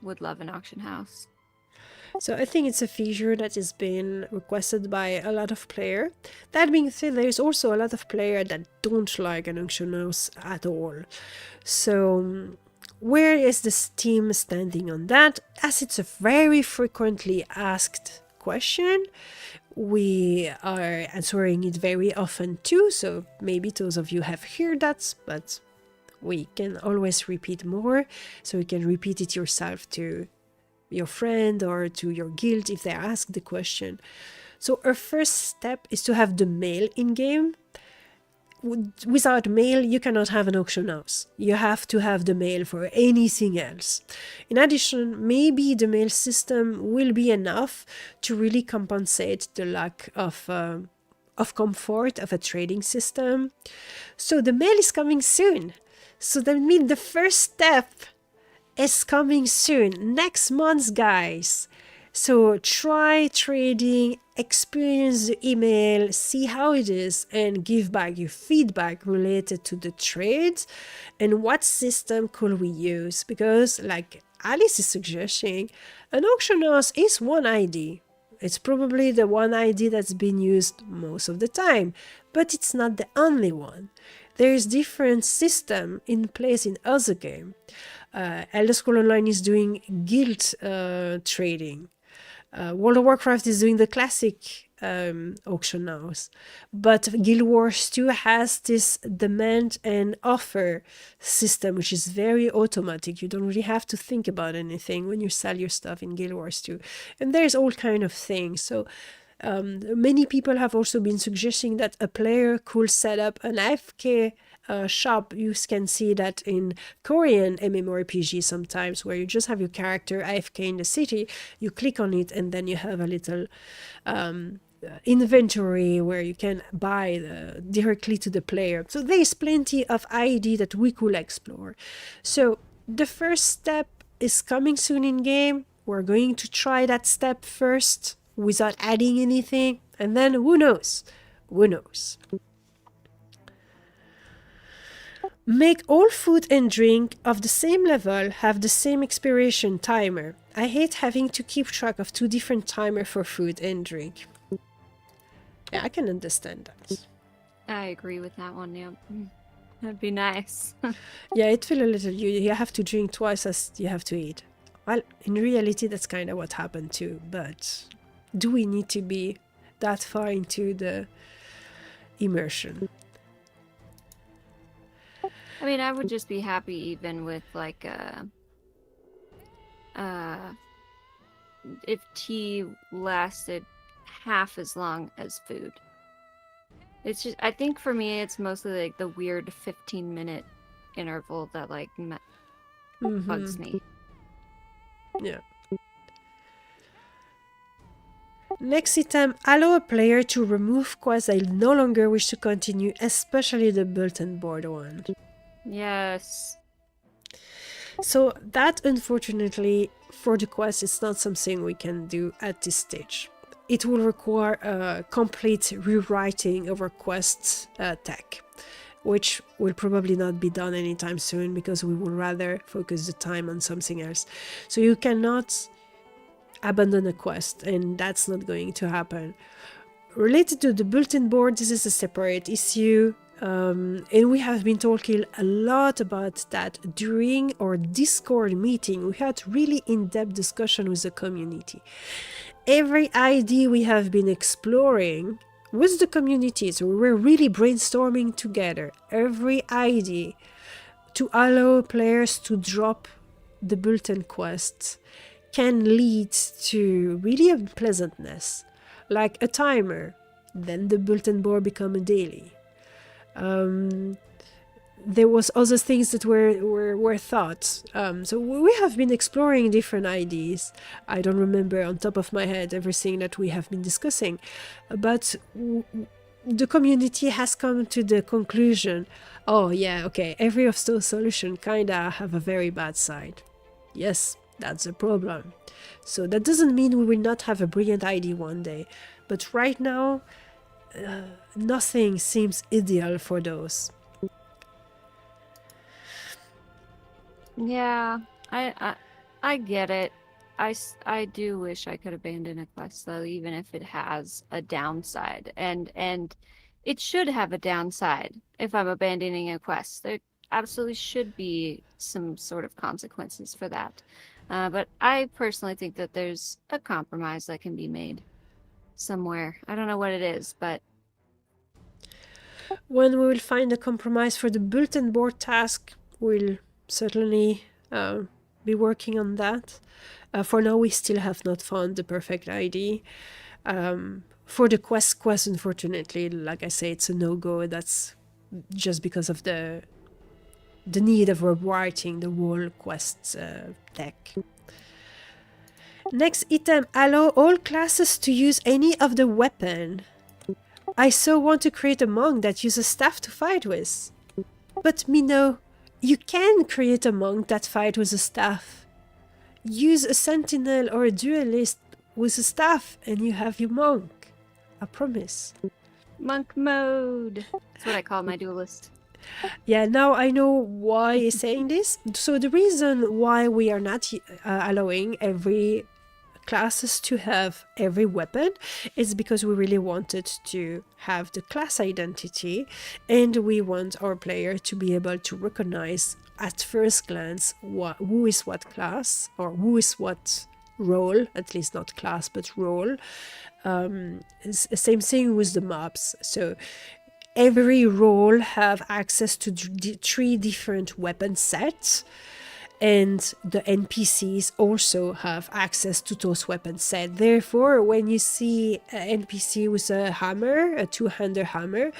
would love an auction house. So I think it's a feature that is being requested by a lot of players. That being said, there's also a lot of players that don't like an auction house at all. So where is the team standing on that? As it's a very frequently asked question, we are answering it very often too. So maybe those of you have heard that, but we can always repeat more. So you can repeat it yourself to your friend or to your guild if they ask the question. So our first step is to have the mail in game. Without mail, you cannot have an auction house. You have to have the mail for anything else. In addition, maybe the mail system will be enough to really compensate the lack of comfort of a trading system. So the mail is coming soon. So that means the first step is coming soon, next month, guys. So try trading, experience the email, see how it is, and give back your feedback related to the trades and what system could we use. Because like Alice is suggesting, an auction house is one ID. It's probably the one ID that's been used most of the time, but it's not the only one. There's different system in place in other game. Elder Scrolls Online is doing guild trading. World of Warcraft is doing the classic auction house. But Guild Wars 2 has this demand and offer system, which is very automatic. You don't really have to think about anything when you sell your stuff in Guild Wars 2. And there's all kind of things. So many people have also been suggesting that a player could set up an AFK shop. You can see that in Korean MMORPG sometimes, where you just have your character AFK in the city, you click on it, and then you have a little inventory where you can buy directly to the player. So there's plenty of ID that we could explore. So the first step is coming soon in game. We're going to try that step first without adding anything, and then who knows? Who knows? Make all food and drink of the same level have the same expiration timer. I hate having to keep track of two different timers for food and drink. Yeah, I can understand that. I agree with that one, yeah. That'd be nice. Yeah, it feels a little... You have to drink twice as you have to eat. Well, in reality, that's kind of what happened too, but do we need to be that far into the immersion? I mean, I would just be happy even with like if tea lasted half as long as food. It's just, I think for me, it's mostly like the weird 15-minute interval that like bugs me. Yeah. Next item, allow a player to remove quests they no longer wish to continue, especially the bulletin board one. Yes. So that, unfortunately, for the quest, it's not something we can do at this stage. It will require a complete rewriting of our quest tech, which will probably not be done anytime soon because we would rather focus the time on something else. So you cannot abandon a quest, and that's not going to happen. Related to the bulletin board, this is a separate issue. And we have been talking a lot about that during our Discord meeting. We had really in-depth discussion with the community. Every idea we have been exploring with the community, so we were really brainstorming together, every idea to allow players to drop the bulletin quests can lead to really unpleasantness, like a timer, then the bulletin board become a daily. There was other things that were thought. So we have been exploring different ideas. I don't remember on top of my head everything that we have been discussing, but the community has come to the conclusion, oh yeah, okay, every of those solutions kinda have a very bad side. Yes, that's a problem. So that doesn't mean we will not have a brilliant idea one day, but right now, nothing seems ideal for those. Yeah, I get it. I do wish I could abandon a quest though, even if it has a downside, and it should have a downside if I'm abandoning a quest. There absolutely should be some sort of consequences for that. But I personally think that there's a compromise that can be made somewhere. I don't know what it is, but When we will find a compromise for the bulletin board task, we'll certainly be working on that. For now, we still have not found the perfect ID. For the quest, unfortunately, like I say, it's a no-go. That's just because of the need of rewriting the whole quest tech. Next item, allow all classes to use any of the weapon. I so want to create a monk that uses staff to fight with. But Mino, you can create a monk that fight with a staff. Use a sentinel or a duelist with a staff and you have your monk. I promise. monk mode. That's what I call my duelist. Yeah, now I know why he's saying this. So the reason why we are not allowing every classes to have every weapon is because we really wanted to have the class identity, and we want our player to be able to recognize at first glance who is what class or who is what role, at least not class but role. It's the same thing with the mobs. So every role have access to three different weapon sets, and the NPCs also have access to those weapon sets. Therefore, when you see an NPC with a hammer, a two-hander hammer,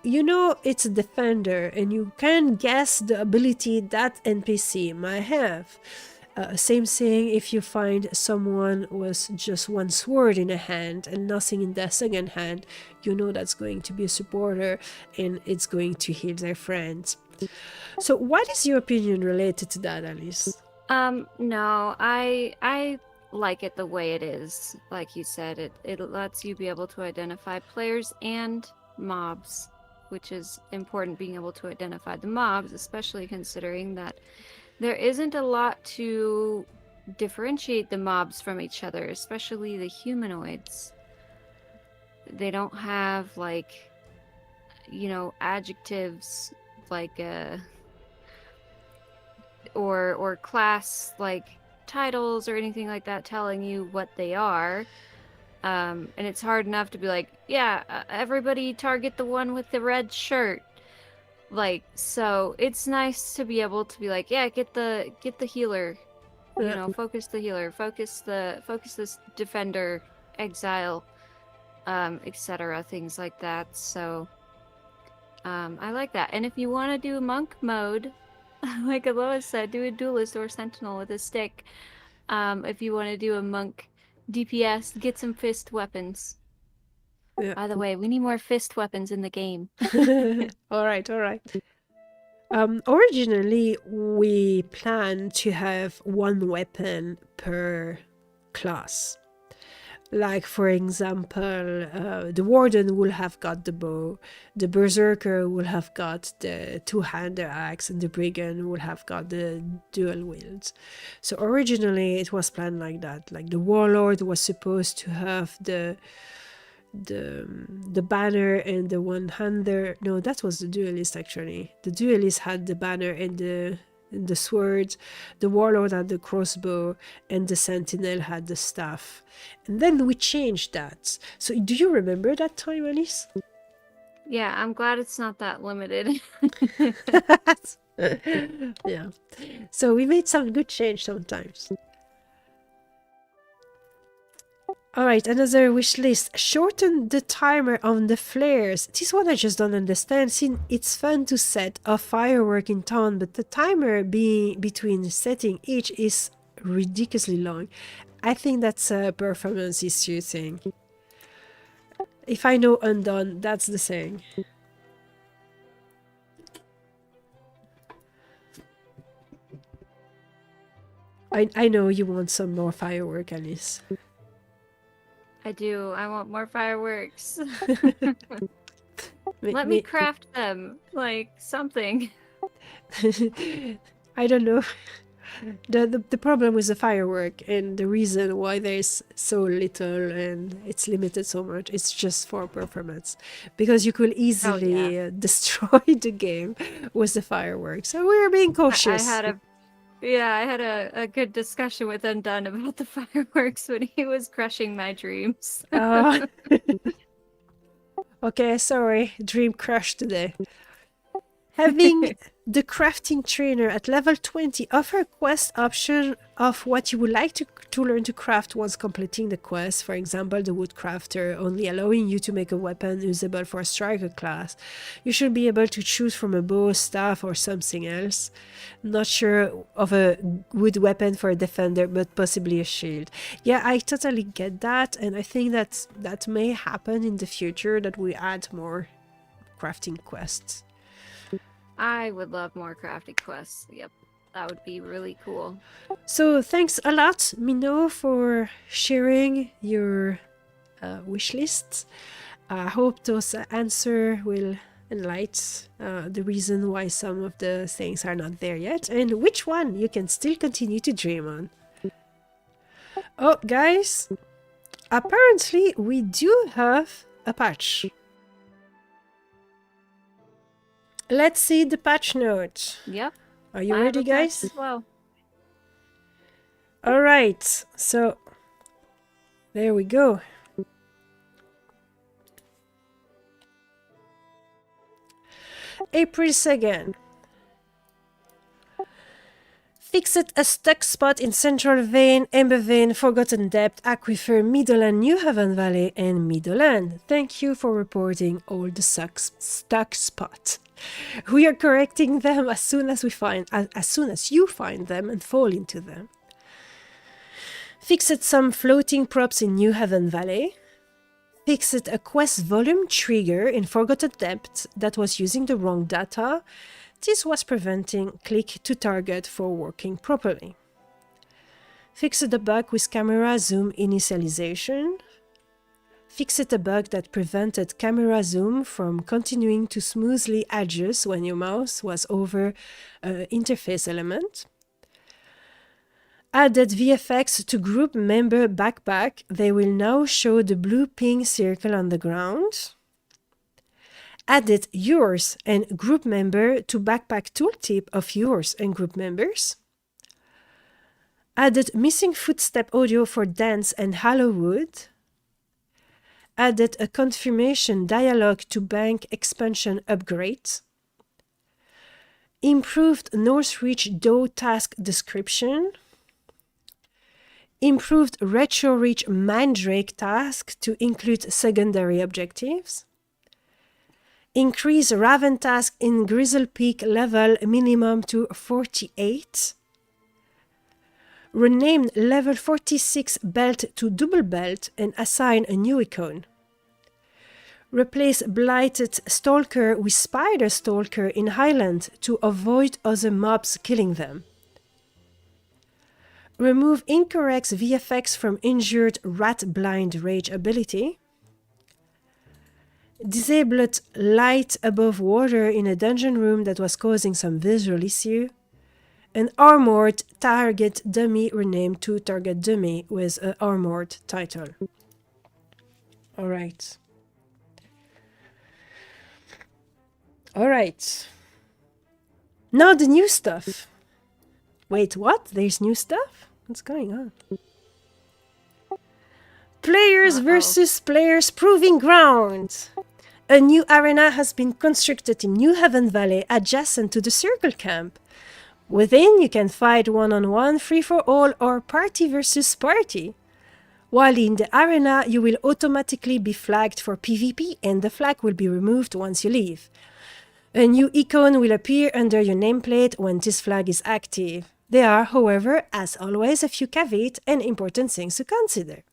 you know it's a defender, and you can guess the ability that NPC might have. Same thing if you find someone with just one sword in a hand and nothing in their second hand, you know that's going to be a supporter and it's going to heal their friends. So what is your opinion related to that, Alice? No, I like it the way it is. Like you said, it lets you be able to identify players and mobs, which is important, being able to identify the mobs, especially considering that there isn't a lot to differentiate the mobs from each other, especially the humanoids. They don't have, like, you know, adjectives like or class like titles or anything like that telling you what they are. And it's hard enough to be like, yeah, everybody target the one with the red shirt. Like, so it's nice to be able to be like, yeah, get the healer, you know, focus the healer, focus this defender, exile, etc., things like that. So I like that. And if you want to do monk mode, like Elloa said, do a duelist or sentinel with a stick. If you want to do a monk DPS, get some fist weapons. Yeah. By the way, we need more fist weapons in the game. all right. Originally, we planned to have one weapon per class. Like, for example, the Warden will have got the bow, the Berserker will have got the two-hander axe, and the Brigand will have got the dual wields. So originally it was planned like that. Like, the Warlord was supposed to have the banner and the one-hander. No, that was the duelist actually. The duelist had the banner and the sword, the warlord had the crossbow, and the sentinel had the staff. And then we changed that. So do you remember that time, Alice? Yeah, I'm glad it's not that limited. Yeah. So we made some good change sometimes. Alright, another wish list. Shorten the timer on the flares. This one I just don't understand. See, it's fun to set a firework in town, but the timer being between setting each is ridiculously long. I think that's a performance issue thing. If I know undone, that's the thing. I know you want some more firework, Alice. I do. I want more fireworks. Ma- Let me craft them, like something. I don't know. The problem with the firework and the reason why there's so little and it's limited so much, it's just for performance. Because you could easily destroy the game with the fireworks. So we're being cautious. I had a good discussion with Undone about the fireworks when he was crushing my dreams. Okay, sorry. Dream crushed today. Having the crafting trainer at level 20 offer a quest option of what you would like to learn to craft once completing the quest. For example, the wood crafter, only allowing you to make a weapon usable for a striker class. You should be able to choose from a bow, staff, or something else. Not sure of a wood weapon for a defender, but possibly a shield. Yeah, I totally get that, and I think that may happen in the future, that we add more crafting quests. I would love more crafting quests. Yep, that would be really cool. So thanks a lot, Mino, for sharing your wish lists. I hope those answers will enlighten the reason why some of the things are not there yet, and which one you can still continue to dream on. Oh, guys, apparently we do have a patch. Let's see the patch notes. Yep. Are you ready, guys? As well. All right. So there we go. April 2nd. Fixed a stuck spot in Central Vein, Ember Vein, Forgotten Depth, Aquifer, Middleland, New Haven Valley, and Middleland. Thank you for reporting all the stuck spots. We are correcting them as soon as you find them and fall into them. Fixed some floating props in New Haven Valley. Fixed a quest volume trigger in Forgotten Depth that was using the wrong data. This was preventing click to target from working properly. Fixed a bug with camera zoom initialization. Fixed a bug that prevented camera zoom from continuing to smoothly adjust when your mouse was over an interface element. Added VFX to group member backpack. They will now show the blue ping circle on the ground. Added yours and group member to backpack tooltip of yours and group members. Added missing footstep audio for dance and Hallowwood. Added a confirmation dialog to bank expansion upgrade. Improved Northreach DOE task description. Improved Retroreach Mandrake task to include secondary objectives. Increase Raven task in Grizzle Peak level minimum to 48. Rename level 46 belt to double belt and assign a new icon. Replace Blighted Stalker with Spider Stalker in Highland to avoid other mobs killing them. Remove incorrect VFX from injured Rat Blind Rage ability. Disabled light above water in a dungeon room that was causing some visual issue. An armored target dummy renamed to target dummy with an armored title. Alright. Alright. Now the new stuff. Wait, what? There's new stuff? What's going on? Players versus players proving ground. A new arena has been constructed in New Haven Valley adjacent to the Circle Camp. Within, you can fight one-on-one, free-for-all, or party versus party. While in the arena, you will automatically be flagged for PvP and the flag will be removed once you leave. A new icon will appear under your nameplate when this flag is active. There are, however, as always, a few caveats and important things to consider.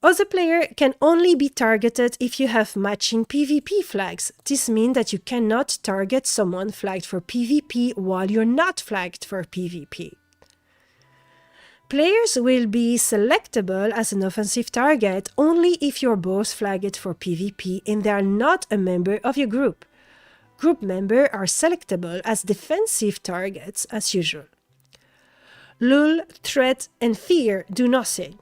Other player can only be targeted if you have matching PvP flags. This means that you cannot target someone flagged for PvP while you're not flagged for PvP. Players will be selectable as an offensive target only if you're both flagged for PvP and they are not a member of your group. Group members are selectable as defensive targets as usual. Lull, threat, and fear do nothing.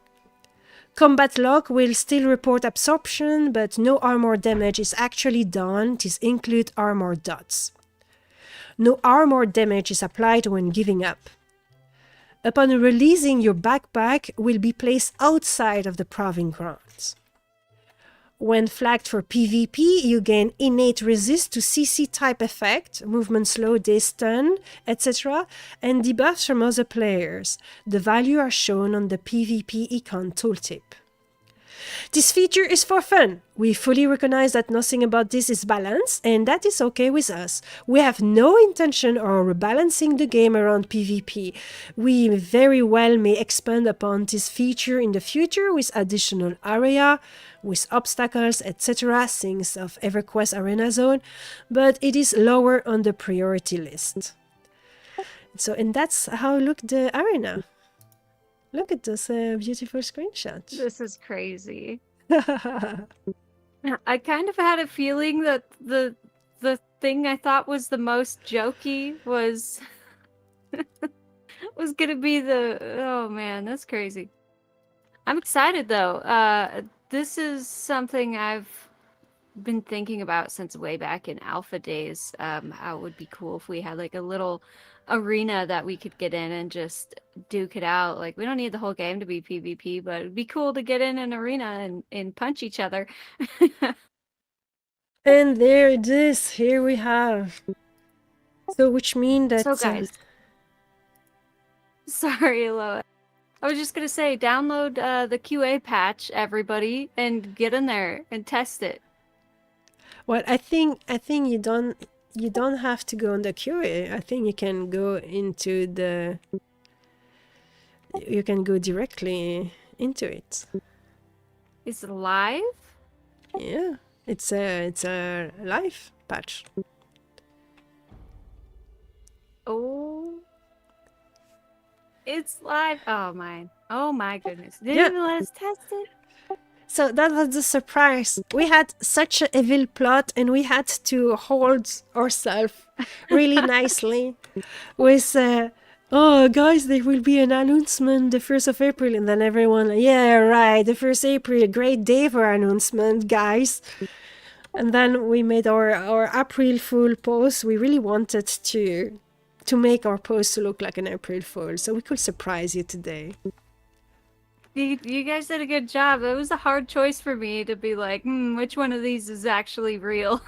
Combat log will still report absorption, but no armor damage is actually done. This includes armor dots. No armor damage is applied when giving up. Upon releasing, your backpack will be placed outside of the proving grounds. When flagged for PvP, you gain innate resist to CC type effect, movement slow, day stun, etc., and debuffs from other players. The values are shown on the PvP icon tooltip. This feature is for fun. We fully recognize that nothing about this is balanced, and that is okay with us. We have no intention of rebalancing the game around PvP. We very well may expand upon this feature in the future with additional area, with obstacles, etc., things of EverQuest Arena Zone, but it is lower on the priority list. So, and that's how look the arena. Look at this beautiful screenshot. This is crazy. I kind of had a feeling that the thing I thought was the most jokey was was gonna be the, oh man, that's crazy. I'm excited though. This is something I've been thinking about since way back in alpha days. How it would be cool if we had like a little arena that we could get in and just duke it out. Like, we don't need the whole game to be PvP, but it'd be cool to get in an arena and punch each other. And there it is. Here we have. So, which means that. So, guys. Sorry, Elloa. I was just gonna say, download the QA patch, everybody, and get in there and test it. Well, I think you don't have to go on the QA. I think you can go into the. You can go directly into it. Is it live? Yeah, it's a live patch. Oh, it's live. Oh my goodness! Didn't even let us test it. So that was the surprise. We had such an evil plot and we had to hold ourselves really nicely with, oh guys, there will be an announcement the 1st of April. And then everyone, yeah, right, the 1st April, great day for announcement, guys. And then we made our April Fool post. We really wanted to make our post look like an April Fool. So we could surprise you today. You guys did a good job. It was a hard choice for me to be like, which one of these is actually real?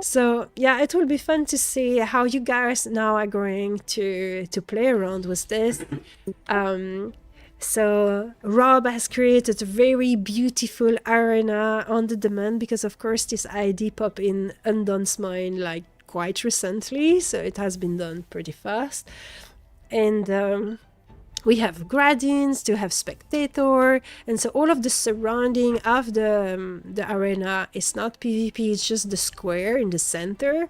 So yeah, it will be fun to see how you guys now are going to play around with this. So Rob has created a very beautiful arena on the demand because of course this ID popped in Undon's mind like quite recently, so it has been done pretty fast. And we have gradients to have spectator, and so all of the surrounding of the arena is not PvP, it's just the square in the center.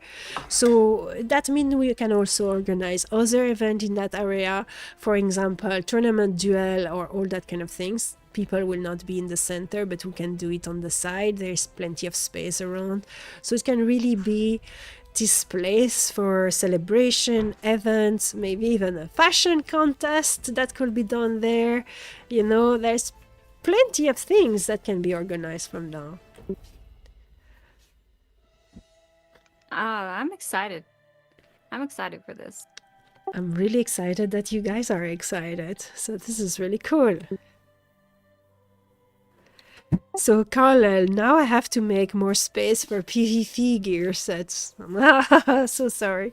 So that means we can also organize other events in that area, for example, tournament, duel, or all that kind of things. People will not be in the center, but we can do it on the side. There's plenty of space around, so it can really be this place for celebration, events, maybe even a fashion contest that could be done there. You know, there's plenty of things that can be organized from now. I'm excited. I'm excited for this. I'm really excited that you guys are excited. So this is really cool. So, Carlel, now I have to make more space for PvP gear sets. So sorry.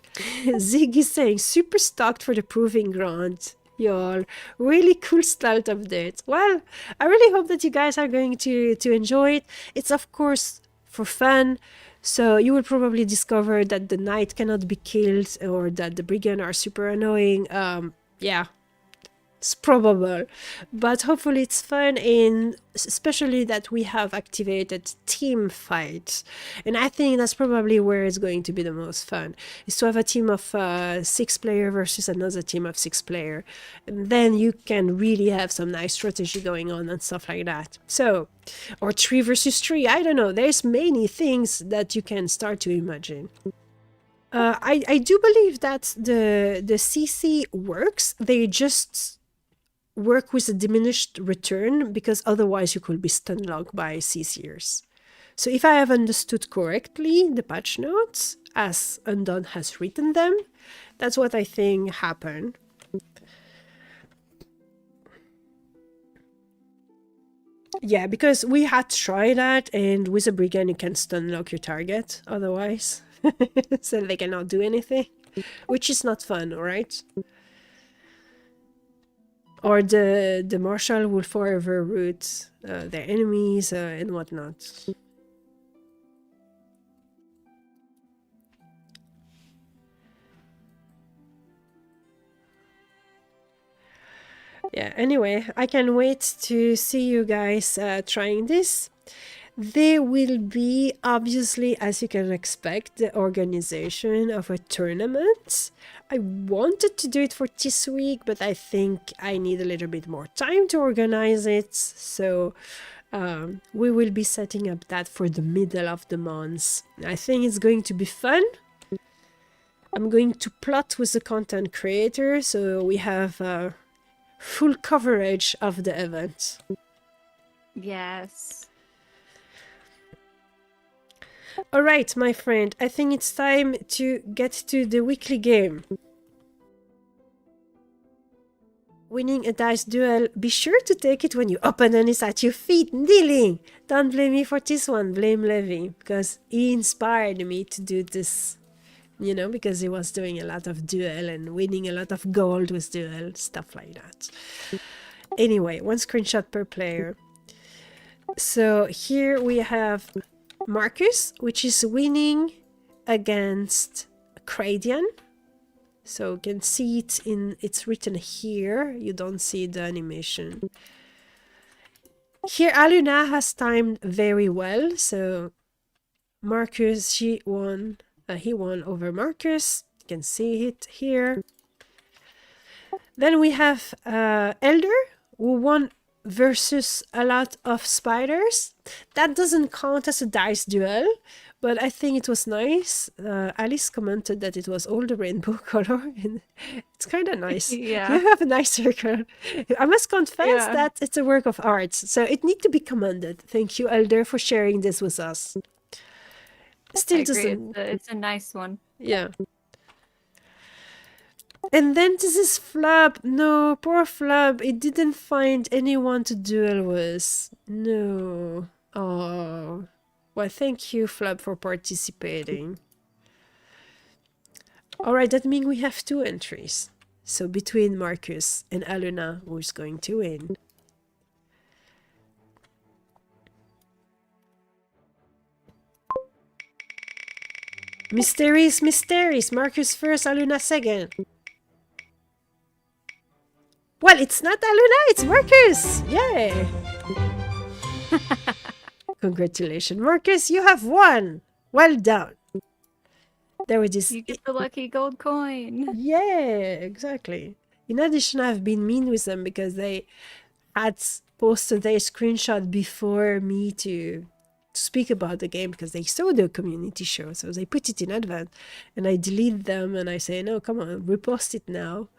Zig is saying, super stocked for the proving ground. y'all. Really cool start update. Well, I really hope that you guys are going to enjoy it. It's of course for fun. So you will probably discover that the knight cannot be killed or that the brigand are super annoying. Yeah, it's probable, but hopefully it's fun, and especially that we have activated team fights, and I think that's probably where it's going to be the most fun, is to have a team of 6 player versus another team of 6 player, and then you can really have some nice strategy going on and stuff like that. So, or 3 versus 3, I don't know, there's many things that you can start to imagine. I do believe that the CC works. They just work with a diminished return because otherwise you could be stun locked by CCers. So if I have understood correctly the patch notes as Undone has written them, that's what I think happened. Yeah, because we had tried that, and with a brigand you can stun lock your target otherwise. So they cannot do anything, which is not fun, right? Or the marshal will forever root their enemies and whatnot. Yeah, anyway, I can wait to see you guys trying this. There will be, obviously, as you can expect, the organization of a tournament. I wanted to do it for this week, but I think I need a little bit more time to organize it. So we will be setting up that for the middle of the month. I think it's going to be fun. I'm going to plot with the content creator, so we have full coverage of the event. Yes. All right, my friend, I think it's time to get to the weekly game. Winning a dice duel, be sure to take it when your opponent is at your feet kneeling. Don't blame me for this one, blame Levi, because he inspired me to do this, you know, because he was doing a lot of duel and winning a lot of gold with duel, stuff like that. Anyway, 1 screenshot per player. So here we have Marcus, which is winning against Cradian. So you can see it it's written here. You don't see the animation. Here Aluna has timed very well. So Marcus, he won over Marcus. You can see it here. Then we have Elder, who won versus a lot of spiders. That doesn't count as a dice duel, but I think it was nice. Alice commented that it was all the rainbow color, and it's kind of nice. Yeah. You have a nice circle. I must confess that it's a work of art, so it needs to be commended. Thank you, Elder, for sharing this with us. Still I agree. doesn't. It's a nice one. Yeah. And then this is Flub. No, poor Flub. It didn't find anyone to duel with. No. Oh. Well, thank you, Flub, for participating. Alright, that means we have 2 entries. So between Marcus and Aluna, who's going to win? Mysteries, mysteries. Marcus first, Aluna second. Well, it's not Aluna, it's Marcus! Yay! Congratulations, Marcus, you have won! Well done! There it is. You get the lucky gold coin. Yeah, exactly. In addition, I've been mean with them because they had posted their screenshot before me to speak about the game because they saw the community show, so they put it in advance, and I delete them and I say, no, come on, repost it now.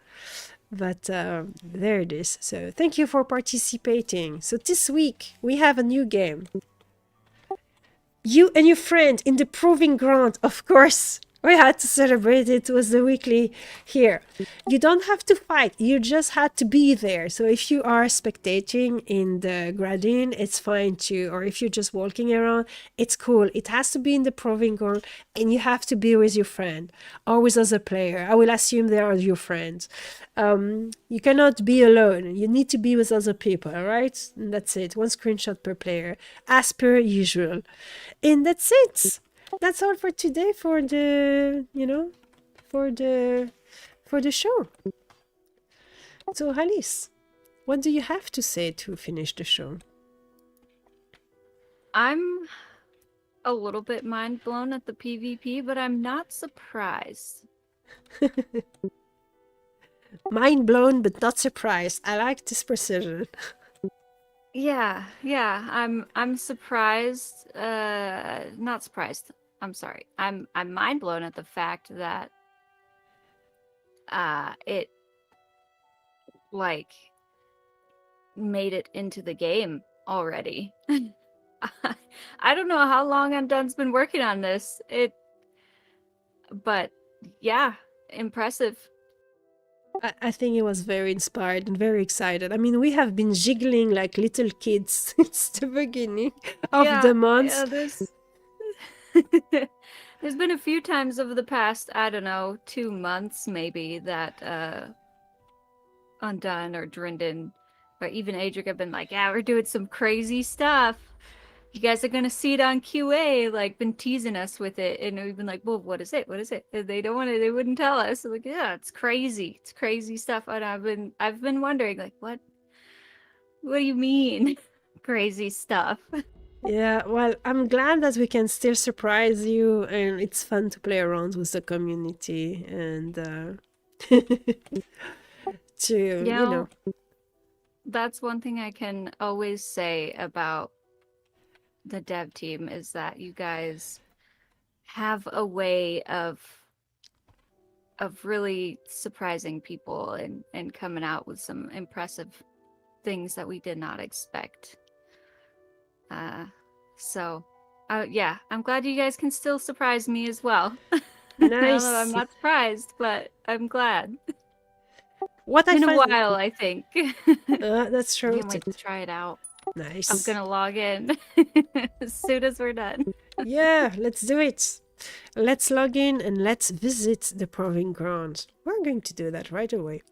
But there it is. So thank you for participating. So this week we have a new game. You and your friend in the proving ground, of course. We had to celebrate. It was the weekly here. You don't have to fight. You just had to be there. So if you are spectating in the gradin, it's fine too. Or if you're just walking around, it's cool. It has to be in the proving ground, and you have to be with your friend or with other player. I will assume they are your friends. You cannot be alone. You need to be with other people, all right? And that's it. One screenshot per player, as per usual. And that's it. That's all for today for the, for the show. So, Alice, what do you have to say to finish the show? I'm a little bit mind blown at the PvP, but I'm not surprised. Mind blown, but not surprised. I like this precision. Yeah, I'm surprised. Not surprised. I'm sorry. I'm mind blown at the fact that it like made it into the game already. I don't know how long Undone's been working on this. But yeah, impressive. I think he was very inspired and very excited. I mean, we have been jiggling like little kids since the beginning of the month. Yeah, there's been a few times over the past, I don't know, 2 months maybe that Undone or Drinden or even Adrift have been like, yeah, we're doing some crazy stuff. You guys are gonna see it on QA, like been teasing us with it, and we've been like, well, what is it? What is it? And they wouldn't tell us. Like, yeah, it's crazy. It's crazy stuff. And I've been wondering, like, what do you mean? Crazy stuff. Yeah, well, I'm glad that we can still surprise you, and it's fun to play around with the community and to, That's one thing I can always say about the dev team is that you guys have a way of really surprising people and coming out with some impressive things that we did not expect. So yeah, I'm glad you guys can still surprise me as well. Nice. I'm not surprised, but I'm glad. What I In find... a while, I think. That's true. Can't wait to try it out. Nice. I'm gonna log in as soon as we're done. Yeah, let's do it. Let's log in and let's visit the proving ground. We're going to do that right away.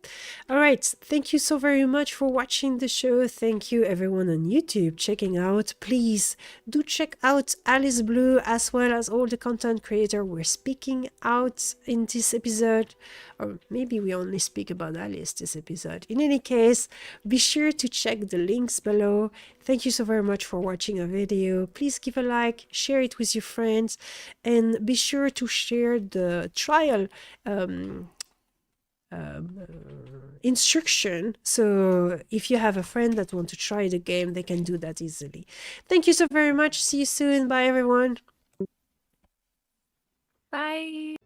All right. Thank you so very much for watching the show. Thank you everyone on YouTube checking out. Please do check out Alice Blue as well as all the content creators we're speaking out in this episode. Or maybe we only speak about Alice this episode. In any case, be sure to check the links below. Thank you so very much for watching our video. Please give a like, share it with your friends, and be sure to share the trial instruction, so if you have a friend that wants to try the game, they can do that easily. Thank you so very much. See you soon. Bye everyone. Bye.